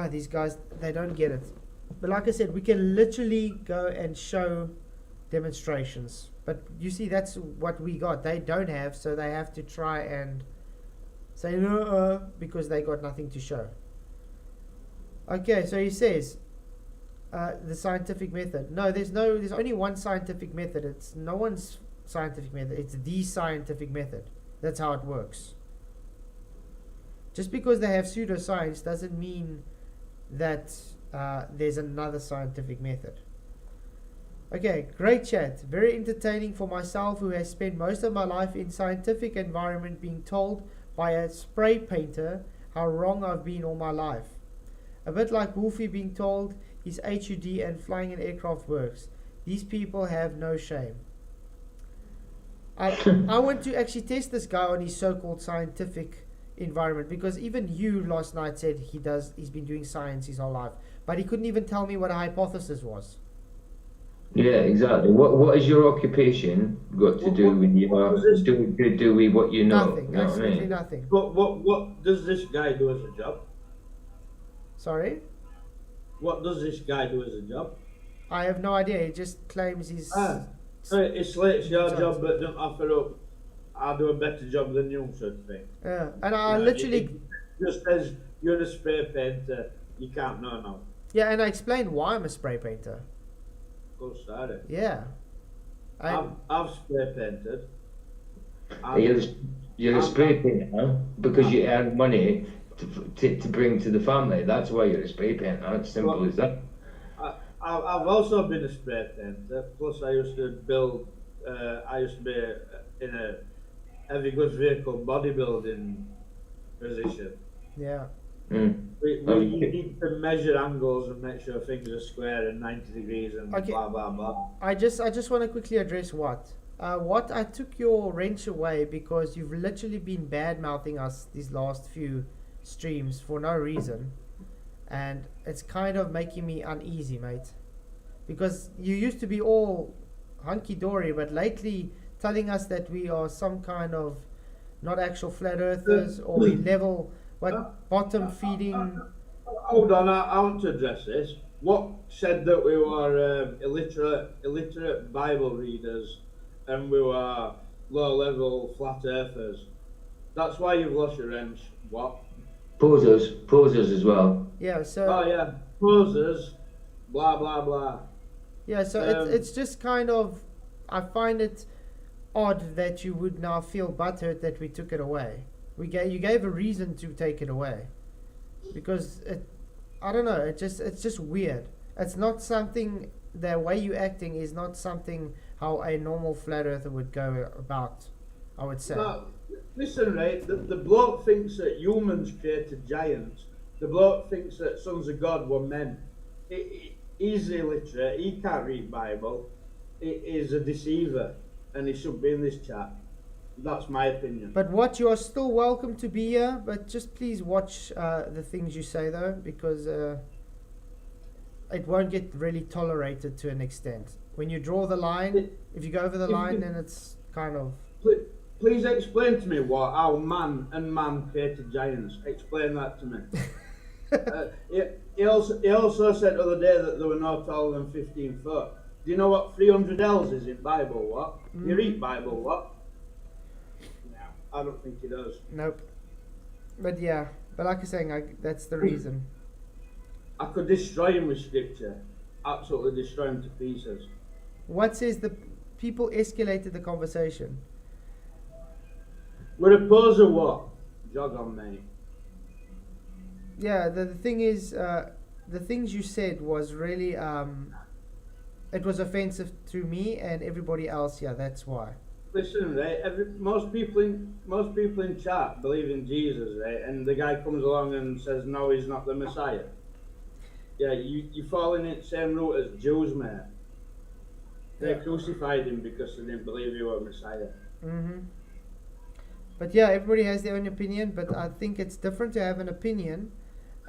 These guys, they don't get it. But like I said, we can literally go and show demonstrations. But you see, that's what we got. They don't have, so they have to try and say no, because they got nothing to show. Okay, so he says the scientific method. No, there's only one scientific method. It's no one's scientific method. It's the scientific method. That's how it works. Just because they have pseudoscience doesn't mean that there's another scientific method. Okay, great chat. Very entertaining for myself, who has spent most of my life in scientific environment being told by a spray painter how wrong I've been all my life. A bit like Wolfie being told his HUD and flying an aircraft works. These people have no shame. I want to actually test this guy on his so-called scientific environment, because even you last night said he's been doing science his whole life, but he couldn't even tell me what a hypothesis was. Yeah, exactly. What is your occupation got to do with do with what you know? Nothing, You know what I absolutely mean? nothing. But what does this guy do as a job? Sorry? What does this guy do as a job? I have no idea. He just claims he's... So it slates your job but don't offer up, I'll do a better job than you, sort of thing. Yeah, and I literally... Just as you're a spray painter, you can't know now. Yeah, and I explained why I'm a spray painter. Go start it. Yeah. I've spray painted. You're a spray painter because you earn money to bring to the family. That's why you're a spray painter. It's simple as that. I've also been a spray painter. Plus, I used to build. I used to be in a heavy goods vehicle bodybuilding position. Yeah. We need to measure angles and make sure things are square and 90 degrees and blah blah blah. I just want to quickly address what I took your wrench away because you've literally been bad mouthing us these last few streams for no reason, and it's kind of making me uneasy, mate. Because you used to be all hunky dory, but lately telling us that we are some kind of not actual flat earthers or we level. What bottom feeding? Hold on, I want to address this. What said that we were illiterate Bible readers and we were low-level flat earthers? That's why you've lost your wrench. What? Posers as well. Yeah. So. Oh yeah, posers. Blah blah blah. Yeah. So it's just kind of. I find it odd that you would now feel butthurt that we took it away. You gave a reason to take it away, because I don't know. It's just weird. It's not something. The way you acting is not something how a normal flat earther would go about. I would say. Now, listen, right. The bloke thinks that humans created giants. The bloke thinks that sons of God were men. He's illiterate. He can't read Bible. He's a deceiver, and he should be in this chat. That's my opinion. But what, you are still welcome to be here, but just please watch the things you say though, because it won't get really tolerated to an extent. When you draw the line, if you go over the line, then it's kind of... Please explain to me how man created giants. Explain that to me. He also said the other day that there were no taller than 15 foot. Do you know what 300 L's is in Bible, what? You read Bible, what? I don't think he does. Nope. But yeah, but like I'm saying, that's the reason. I could destroy him with scripture. Absolutely destroy him to pieces. What says the people escalated the conversation? We're a poser what? Jog on, mate. Yeah, the thing is, the things you said was really, it was offensive to me and everybody else. Yeah, that's why. Listen, right? Most people in chat believe in Jesus, right? And the guy comes along and says, "No, he's not the Messiah." Yeah, you fall in the same route as Jews, mate. They crucified him because they didn't believe he was Messiah. But yeah, everybody has their own opinion. But I think it's different to have an opinion,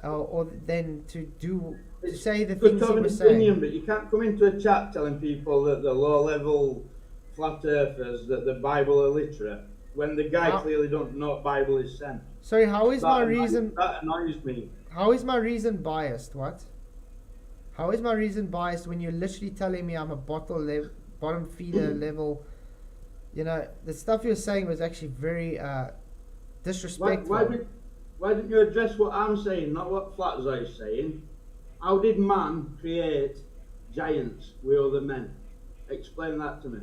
or than to say the things he was saying. Opinion, but you can't come into a chat telling people that the low-level flat earthers, that the Bible illiterate, when the guy clearly don't know what Bible is sent. Sorry, how is my reason? That annoys me. How is my reason biased? What? How is my reason biased when you're literally telling me I'm a bottom feeder level? You know, the stuff you're saying was actually very disrespectful. Why didn't you address what I'm saying, not what Flatzai is saying? How did man create giants with other men? Explain that to me.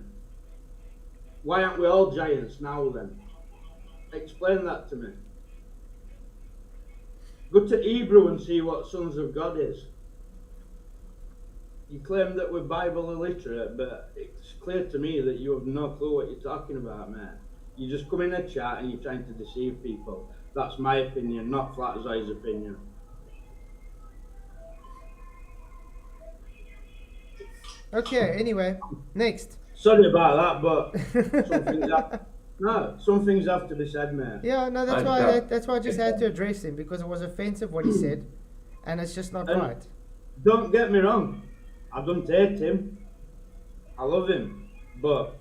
Why aren't we all giants now then? Explain that to me. Go to Hebrew and see what sons of God is. You claim that we're Bible illiterate, but it's clear to me that you have no clue what you're talking about, mate. You just come in a chat and you're trying to deceive people. That's my opinion, not Flatzai's opinion. Okay, anyway, next. Sorry about that, but some things have to be said, man. Yeah, no, that's I- why yeah. that's why I just had to address him, because it was offensive what he said, and it's just not And- right. Don't get me wrong, I don't hate him. I love him, but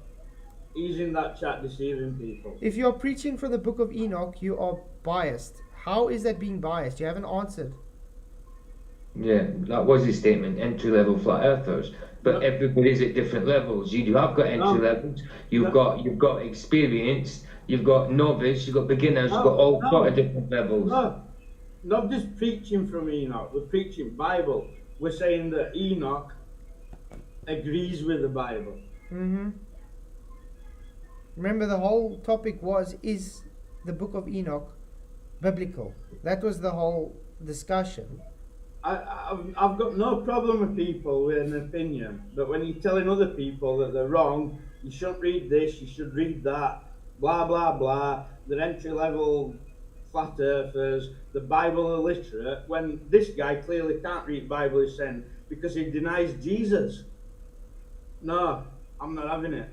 he's in that chat deceiving people. If you're preaching from the book of Enoch, you are biased. How is that being biased? You haven't answered. Yeah, that was his statement, entry-level flat earthers. But No. everybody's at different levels. You have got entry No. levels, you've No. got experience, you've got novice, you've got beginners, you've No, got all no. sort of different levels. No, not just preaching from Enoch, we're preaching Bible. We're saying that Enoch agrees with the Bible. Mm-hmm. Remember, the whole topic was, is the book of Enoch biblical? That was the whole discussion. I've got no problem with people with an opinion, but when you're telling other people that they're wrong, you shouldn't read this, you should read that, blah, blah, blah, they're entry-level flat earthers, the Bible illiterate, when this guy clearly can't read Bible, he's saying, because he denies Jesus. No, I'm not having it.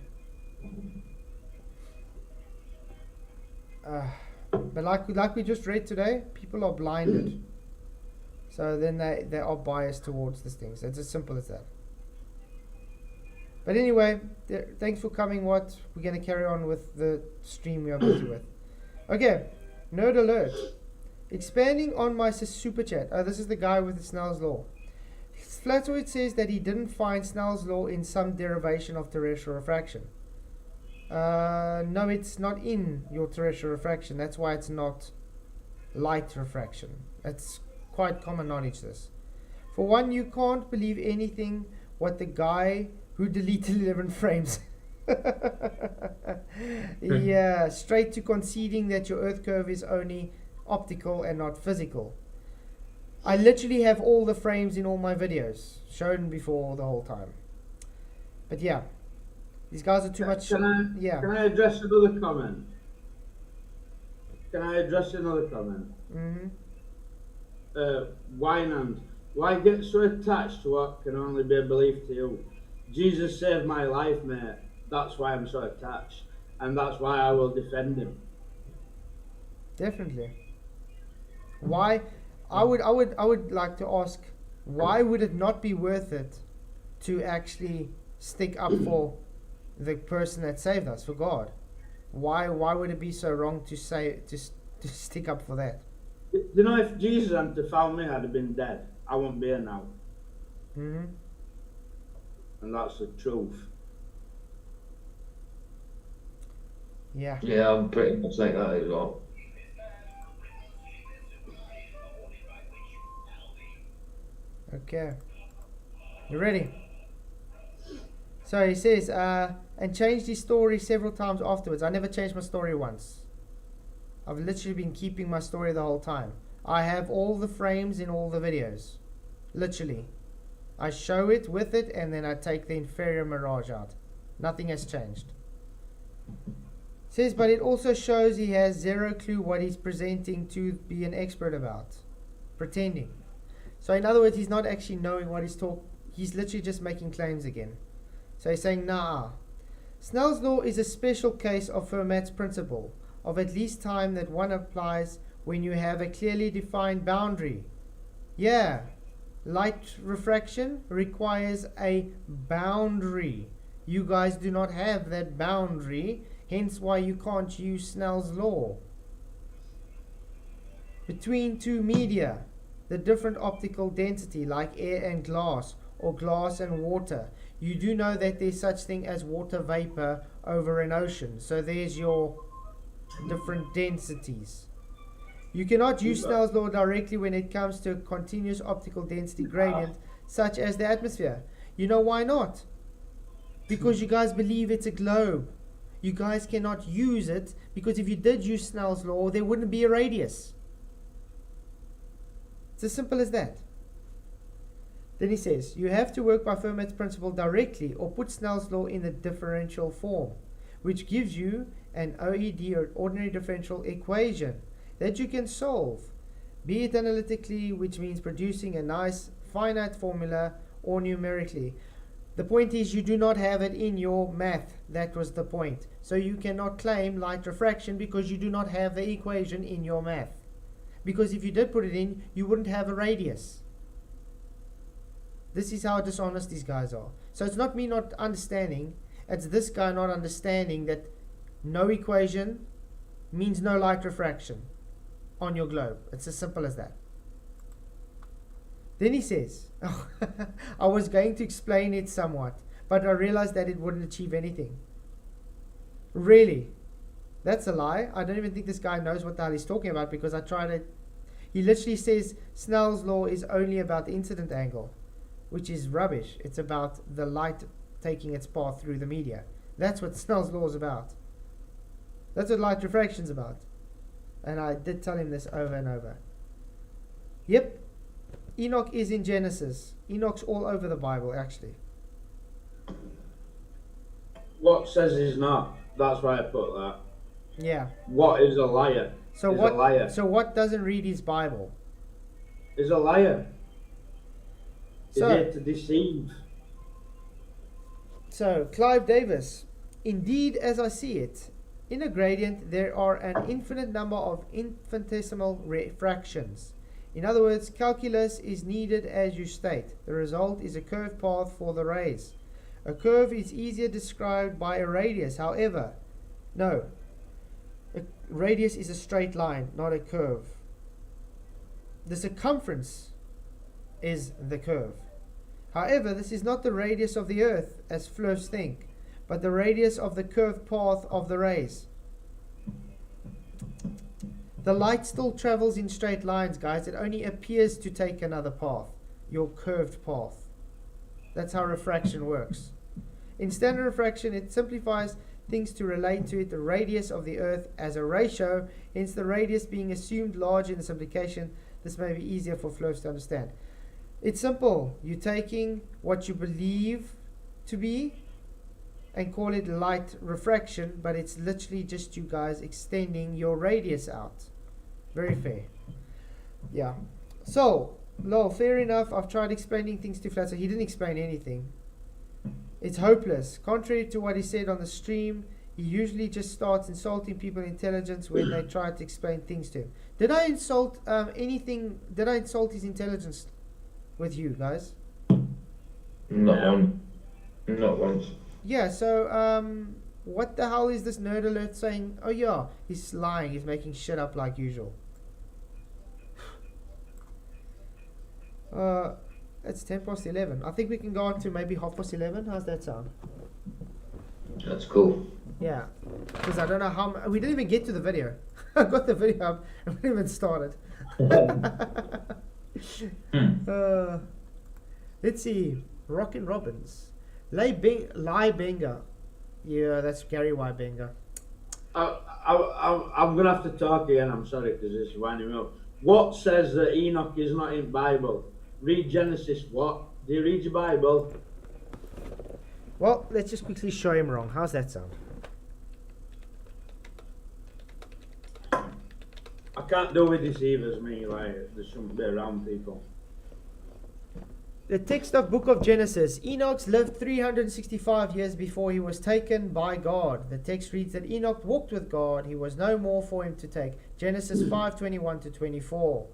But like we just read today, people are blinded. So then they are biased towards these things. It's as simple as that. But anyway, thanks for coming. We're going to carry on with the stream we are busy with. Okay, nerd alert. Expanding on my super chat. This is the guy with the Snell's Law. Flatoid says that he didn't find Snell's Law in some derivation of terrestrial refraction. No, it's not in your terrestrial refraction. That's why it's not light refraction. It's quite common knowledge, this. For one, you can't believe anything what the guy who deleted 11 frames. Yeah, straight to conceding that your earth curve is only optical and not physical. I literally have all the frames in all my videos shown before the whole time. But yeah, these guys are too much. Can Yeah. I address another comment? Mm-hmm. Wynand, why get so attached to what can only be a belief to you? Jesus saved my life, mate. That's why I'm so attached, and that's why I will defend him. Definitely. Why? I would like to ask, why would it not be worth it to actually stick up for the person that saved us, for God? Why would it be so wrong to stick up for that? You know, if Jesus hadn't found me, I'd have been dead. I wouldn't be here now. Mm-hmm. And that's the truth. Yeah. Yeah, I'm pretty much like that as well. Okay. You ready? So he says, and changed his story several times afterwards. I never changed my story once. I've literally been keeping my story the whole time. I have all the frames in all the videos. Literally. I show it with it, and then I take the inferior mirage out. Nothing has changed. Says, but it also shows he has zero clue what he's presenting to be an expert about. Pretending. So in other words, he's not actually knowing what he's talking. He's literally just making claims again. So he's saying, nah. Snell's law is a special case of Fermat's principle, of at least time that one applies when you have a clearly defined boundary. Yeah, light refraction requires a boundary. You guys do not have that boundary, hence why you can't use Snell's law. Between two media, the different optical density, like air and glass, or glass and water, you do know that there's such thing as water vapor over an ocean. So there's your different densities. You cannot use Snell's law directly when it comes to a continuous optical density gradient, such as the atmosphere. You know why not? Because you guys believe it's a globe. You guys cannot use it, because if you did use Snell's law, there wouldn't be a radius. It's as simple as that. Then he says, you have to work by Fermat's principle directly, or put Snell's law in the differential form, which gives you an OED, or ordinary differential equation, that you can solve, be it analytically, which means producing a nice finite formula, or numerically. The point is you do not have it in your math. That was the point. So you cannot claim light refraction because you do not have the equation in your math. Because if you did put it in, you wouldn't have a radius. This is how dishonest these guys are. So it's not me not understanding. It's this guy not understanding that no equation means no light refraction on your globe. It's as simple as that. Then he says, oh, I was going to explain it somewhat, but I realized that it wouldn't achieve anything. Really? That's a lie. I don't even think this guy knows what the hell he's talking about, because I tried it. He literally says Snell's law is only about the incident angle, which is rubbish. It's about the light taking its path through the media. That's what Snell's law is about. That's what light refraction is about. And I did tell him this over and over. Yep. Enoch is in Genesis. Enoch's all over the Bible, actually. What says he's not? That's why I put that. Yeah. What is a liar? So is what? A liar. So what doesn't read his Bible? Is a liar. So, is here to deceive. So Clive Davis. Indeed, as I see it, in a gradient there are an infinite number of infinitesimal fractions. In other words, calculus is needed as you state. The result is a curved path for the rays. A curve is easier described by a radius. However, no. A radius is a straight line, not a curve. The circumference is the curve. However, this is not the radius of the Earth, as flows think, but the radius of the curved path of the rays. The light still travels in straight lines, guys. It only appears to take another path, your curved path. That's how refraction works. In standard refraction, it simplifies things to relate to it the radius of the Earth as a ratio, hence the radius being assumed large in the simplification. This may be easier for flows to understand. It's simple. You're taking what you believe to be and call it light refraction, but it's literally just you guys extending your radius out. Very fair. Yeah. So, Lol, fair enough. I've tried explaining things to Flat, so he didn't explain anything. It's hopeless. Contrary to what he said on the stream, he usually just starts insulting people's intelligence when they try to explain things to him. Did I insult anything? Did I insult his intelligence with you guys? Not once. Yeah, so, what the hell is this nerd alert saying? Oh yeah, he's lying, he's making shit up like usual. It's 11:10. I think we can go on to maybe 11:30. How's that sound? That's cool. Yeah, because I don't know how... we didn't even get to the video. I got the video up and we didn't even started. Let's see. Rockin' Robbins. Lie Benga. Yeah, that's Gary Y. Benga. I'm going to have to talk again, I'm sorry, because it's winding me up. What says that Enoch is not in Bible? Read Genesis, what? Do you read your Bible? Well, let's just quickly show him wrong. How's that sound? I can't do with deceivers, me, like, there shouldn't be around people. The text of Book of Genesis. Enoch lived 365 years before he was taken by God. The text reads that Enoch walked with God. He was no more for him to take. Genesis 5:21-24.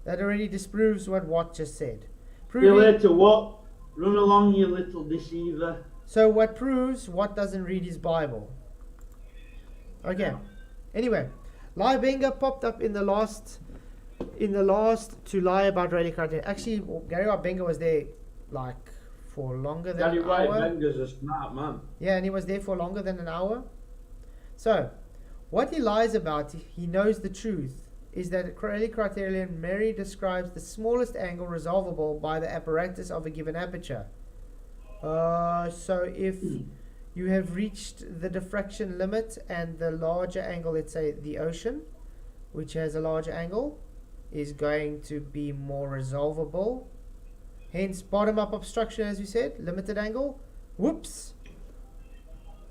That already disproves what Watt just said. You later what? Run along, you little deceiver. So what proves Watt doesn't read his Bible. Okay. Anyway, Lie Benga popped up in the last to lie about Rayleigh criteria. Actually, Gary White Benga was there like for longer than Gary an White hour. Benga's a smart man. Yeah, and he was there for longer than an hour. So, what he lies about, he knows the truth, is that Rayleigh criterion merely describes the smallest angle resolvable by the apparatus of a given aperture. So if you have reached the diffraction limit and the larger angle, let's say the ocean, which has a larger angle, is going to be more resolvable. Hence, bottom-up obstruction, as we said, limited angle. Whoops!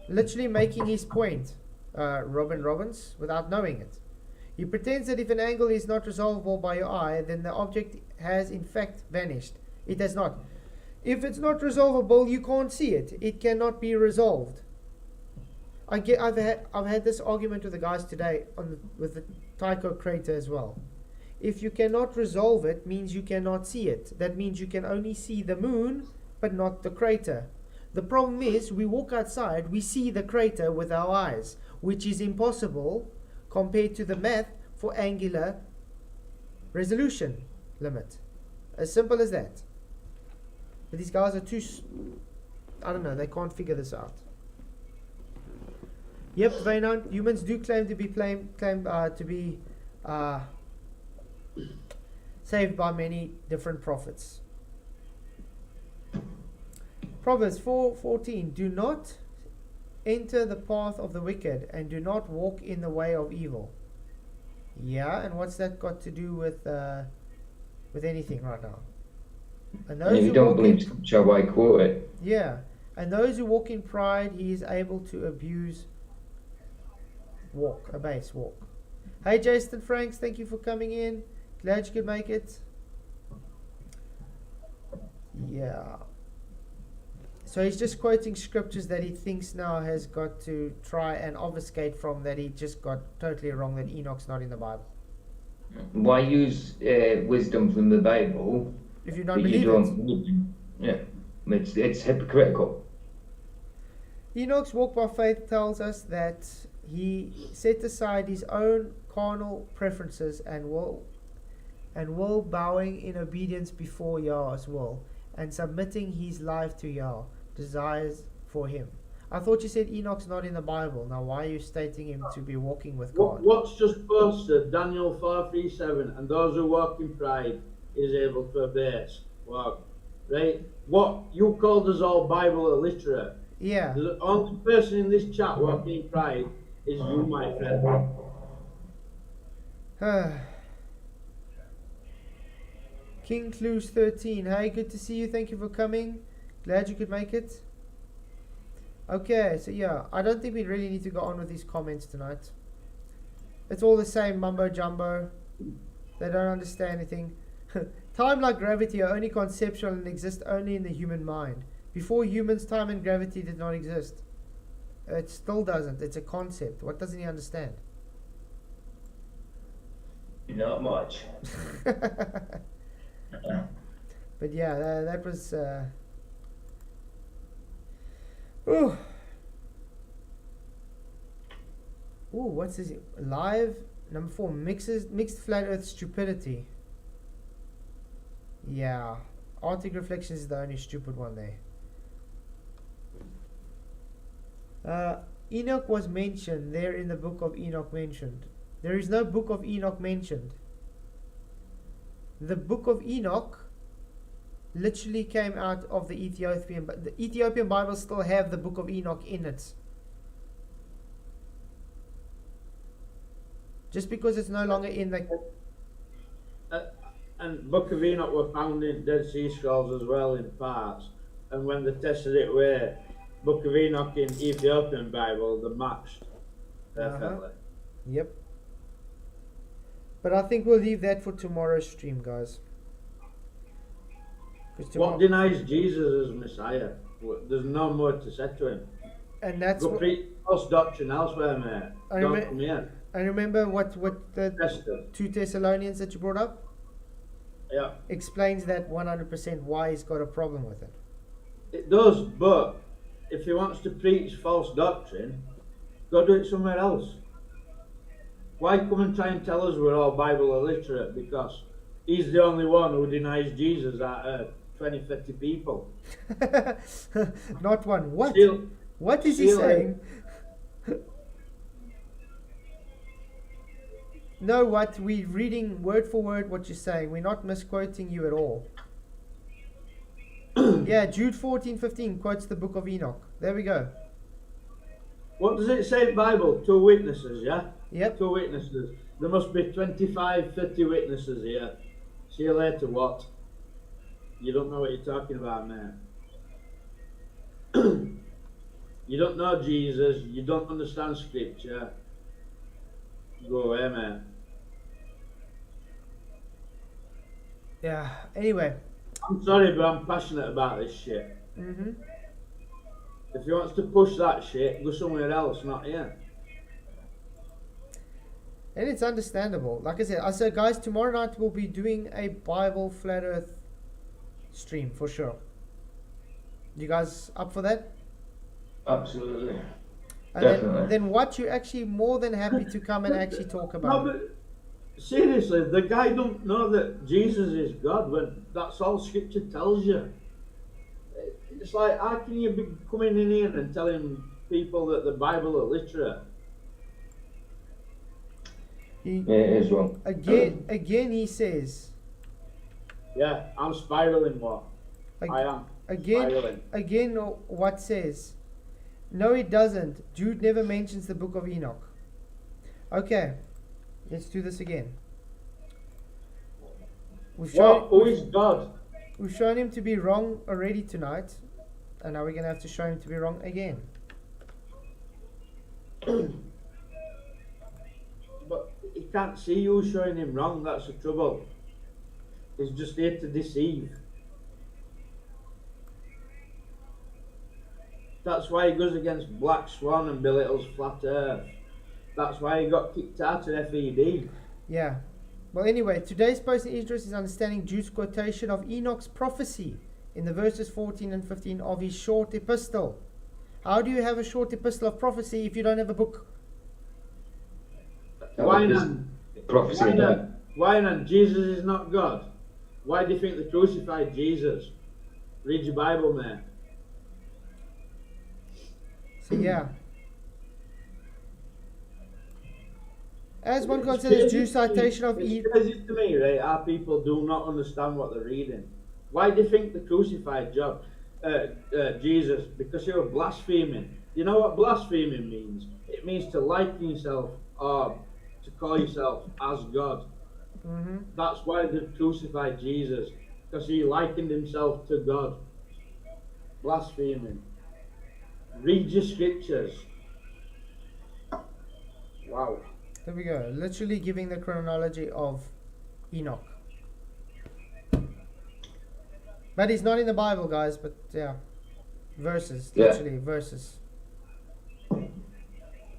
Literally making his point, Robin Robbins, without knowing it. He pretends that if an angle is not resolvable by your eye, then the object has in fact vanished. It has not. If it's not resolvable, you can't see it. It cannot be resolved. I've had this argument with the guys today with the Tycho crater as well. If you cannot resolve it, means you cannot see it. That means you can only see the moon, but not the crater. The problem is, we walk outside, we see the crater with our eyes, which is impossible compared to the math for angular resolution limit. As simple as that. But these guys are too, I don't know, they can't figure this out. Yep, Vainan, humans do claim to be saved by many different prophets. Proverbs 4:14, do not enter the path of the wicked, and do not walk in the way of evil. Yeah, and what's that got to do with anything right now? And those if you don't believe scripture, why quote it? Yeah, and those who walk in pride, he is able to abase walk. Hey, Jason Franks, thank you for coming in. Glad you could make it. Yeah. So he's just quoting scriptures that he thinks now has got to try and obfuscate from, that he just got totally wrong, that Enoch's not in the Bible. Why use wisdom from the Bible if you don't believe it? Yeah, it's hypocritical. Enoch's walk by faith tells us that he set aside his own carnal preferences and will bowing in obedience before Yah's will, and submitting his life to Yah desires for him. I thought you said Enoch's not in the Bible. Now why are you stating him to be walking with God? What's just posted, Daniel 4:37, and those who walk in pride is able to abase. Wow. Right? What you called us all Bible illiterate. Yeah. The only person in this chat walking in pride is you, my friend. King Clues 13. Hey, good to see you. Thank you for coming. Glad you could make it. Okay, so yeah, I don't think we really need to go on with these comments tonight. It's all the same mumbo jumbo. They don't understand anything. Time like gravity are only conceptual and exist only in the human mind. Before humans, time and gravity did not exist. It still doesn't. It's a concept. What doesn't he understand? Not much. But yeah, that was ooh, what's this? Live number 4, mixed flat earth stupidity. Yeah, Arctic Reflections is the only stupid one there. Enoch was mentioned there in the book of Enoch mentioned. There is no book of Enoch mentioned. The book of Enoch literally came out of the Ethiopian, but the Ethiopian Bibles still have the book of Enoch in it. Just because it's no longer in the... And Book of Enoch were found in Dead Sea Scrolls as well in parts. And when they tested it with Book of Enoch in Ethiopian Bible, they matched perfectly. Yep. But I think we'll leave that for tomorrow's stream, guys. What denies Jesus as Messiah? There's no more to say to him. And that's go preach false doctrine elsewhere, mate. Don't come here. And remember what the 2 Thessalonians that you brought up? Yeah. Explains that 100% why he's got a problem with it. It does, but if he wants to preach false doctrine, go do it somewhere else. Why come and try and tell us we're all Bible illiterate? Because he's the only one who denies Jesus out of 20, 50 people. Not one. What? What is he saying? No, what? We're reading word for word what you're saying. We're not misquoting you at all. Yeah, Jude 14:15 quotes the book of Enoch. There we go. What does it say in the Bible? 2 witnesses, yeah? Yep. 2 witnesses. There must be 25, 50 witnesses here. See you later, what? You don't know what you're talking about, man. You don't know Jesus. You don't understand Scripture. Go away, man. Yeah, anyway. I'm sorry, but I'm passionate about this shit. Mm-hmm. If he wants to push that shit, go somewhere else, not here. And it's understandable. Like I said, guys, tomorrow night we'll be doing a Bible Flat Earth stream for sure. You guys up for that? Absolutely. And Definitely. then what, you're actually more than happy to come and actually talk No, about it. but seriously, the guy don't know that Jesus is God when that's all Scripture tells you. It's like, how can you be coming in here and telling people that the Bible are literate? Yeah, it is wrong. Again, he says. Yeah, I'm spiraling. What? I am. Spiraling. Again, what says? No, it doesn't. Jude never mentions the book of Enoch. Okay, let's do this again. Who is God? We've shown him to be wrong already tonight, and now we're going to have to show him to be wrong again. But he can't see you showing him wrong. That's the trouble. He's just here to deceive. That's why he goes against Black Swan and belittles Flat Earth. That's why he got kicked out of FED. Yeah. Well, anyway, today's post in interest is understanding Jude's quotation of Enoch's prophecy in the verses 14 and 15 of his short epistle. How do you have a short epistle of prophecy if you don't have a book? Why not? Prophecy. Why not? Jesus is not God. Why do you think they crucified Jesus? Read your Bible, man. So yeah. As one considers Jude's citation of It's crazy to me, right? How people do not understand what they're reading. Why do you think they crucified Jesus? Because they were blaspheming. You know what blaspheming means? It means to liken yourself or to call yourself as God. Mm-hmm. That's why they crucified Jesus, because he likened himself to God. Blaspheming. Read your scriptures. Wow. There we go. Literally giving the chronology of Enoch. But he's not in the Bible, guys, but yeah. Verses. Yeah. Literally, verses.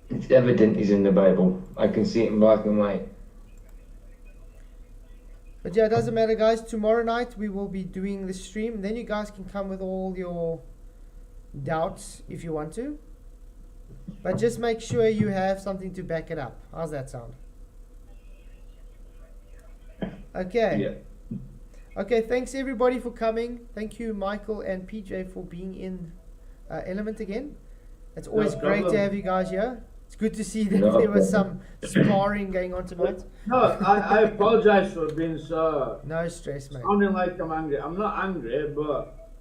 It's evident he's in the Bible. I can see it in black and white. But yeah, it doesn't matter, guys. Tomorrow night we will be doing the stream. Then you guys can come with all your doubts if you want to. But just make sure you have something to back it up. How's that sound? Okay. Yeah. Okay, thanks everybody for coming. Thank you, Michael and PJ, for being in Element again. It's always great to have you guys here. It's good to see that there was some sparring going on tonight. No, I apologize for being so... No stress, mate. Sounding like I'm angry. I'm not angry, but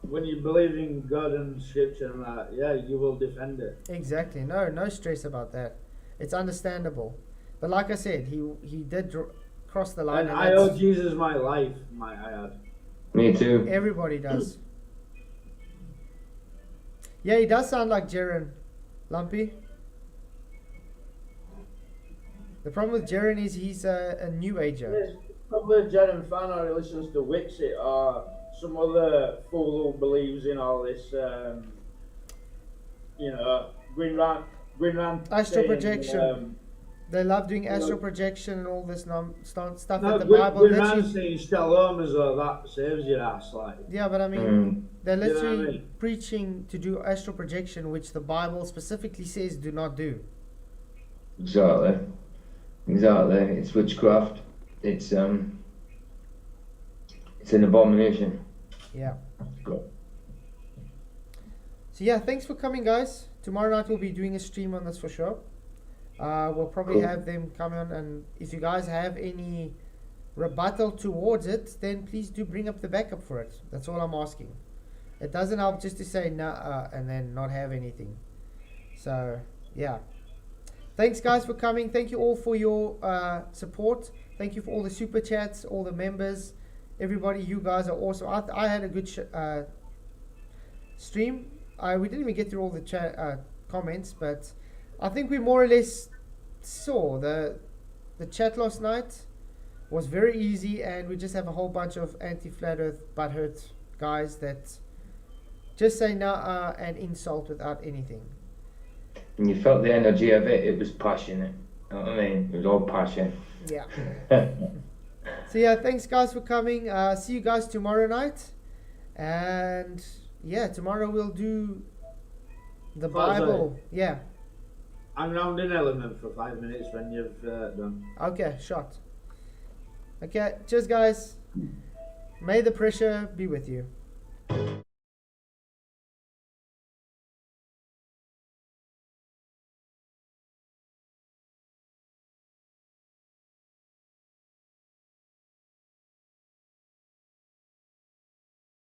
when you believe in God and Scripture and that, yeah, you will defend it. Exactly. No stress about that. It's understandable. But like I said, he did cross the line. And I owe Jesus my life, might I add. Me too. Everybody does. Yeah, he does sound like Jaren. Lumpy. The problem with Jaren is he's a new ager. Yes, probably a Jaren fan, or he listens to Wixit or some other fool who believes in all this, Green Rant Astral saying, projection. They love doing astral projection and all this stuff No, that the Bible Green Rant literally... saying stay home as though that saves your ass, like. Yeah, but I mean, they're You know what I literally mean? preaching to do astral projection, which the Bible specifically says do not do. Exactly. It's witchcraft. It's an abomination. Yeah. Go. So yeah, thanks for coming, guys. Tomorrow night we'll be doing a stream on this for sure. We'll probably have them come on, and if you guys have any rebuttal towards it, then please do bring up the backup for it. That's all I'm asking. It doesn't help just to say nah and then not have anything. So yeah, thanks guys for coming. Thank you all for your support. Thank you for all the super chats, all the members, everybody. You guys are awesome. I had a good stream. We didn't even get through all the comments, but I think we more or less saw the chat last night was very easy, and we just have a whole bunch of anti-flat earth butthurt guys that just say nah and insult without anything. And you felt the energy of it. It was passionate. You know what I mean? It was all passion. Yeah. So yeah, thanks guys for coming. See you guys tomorrow night. And yeah, tomorrow we'll do the Bible. Yeah. I'm rounding element for 5 minutes when you've done. Okay, shot. Okay, cheers guys. May the pressure be with you.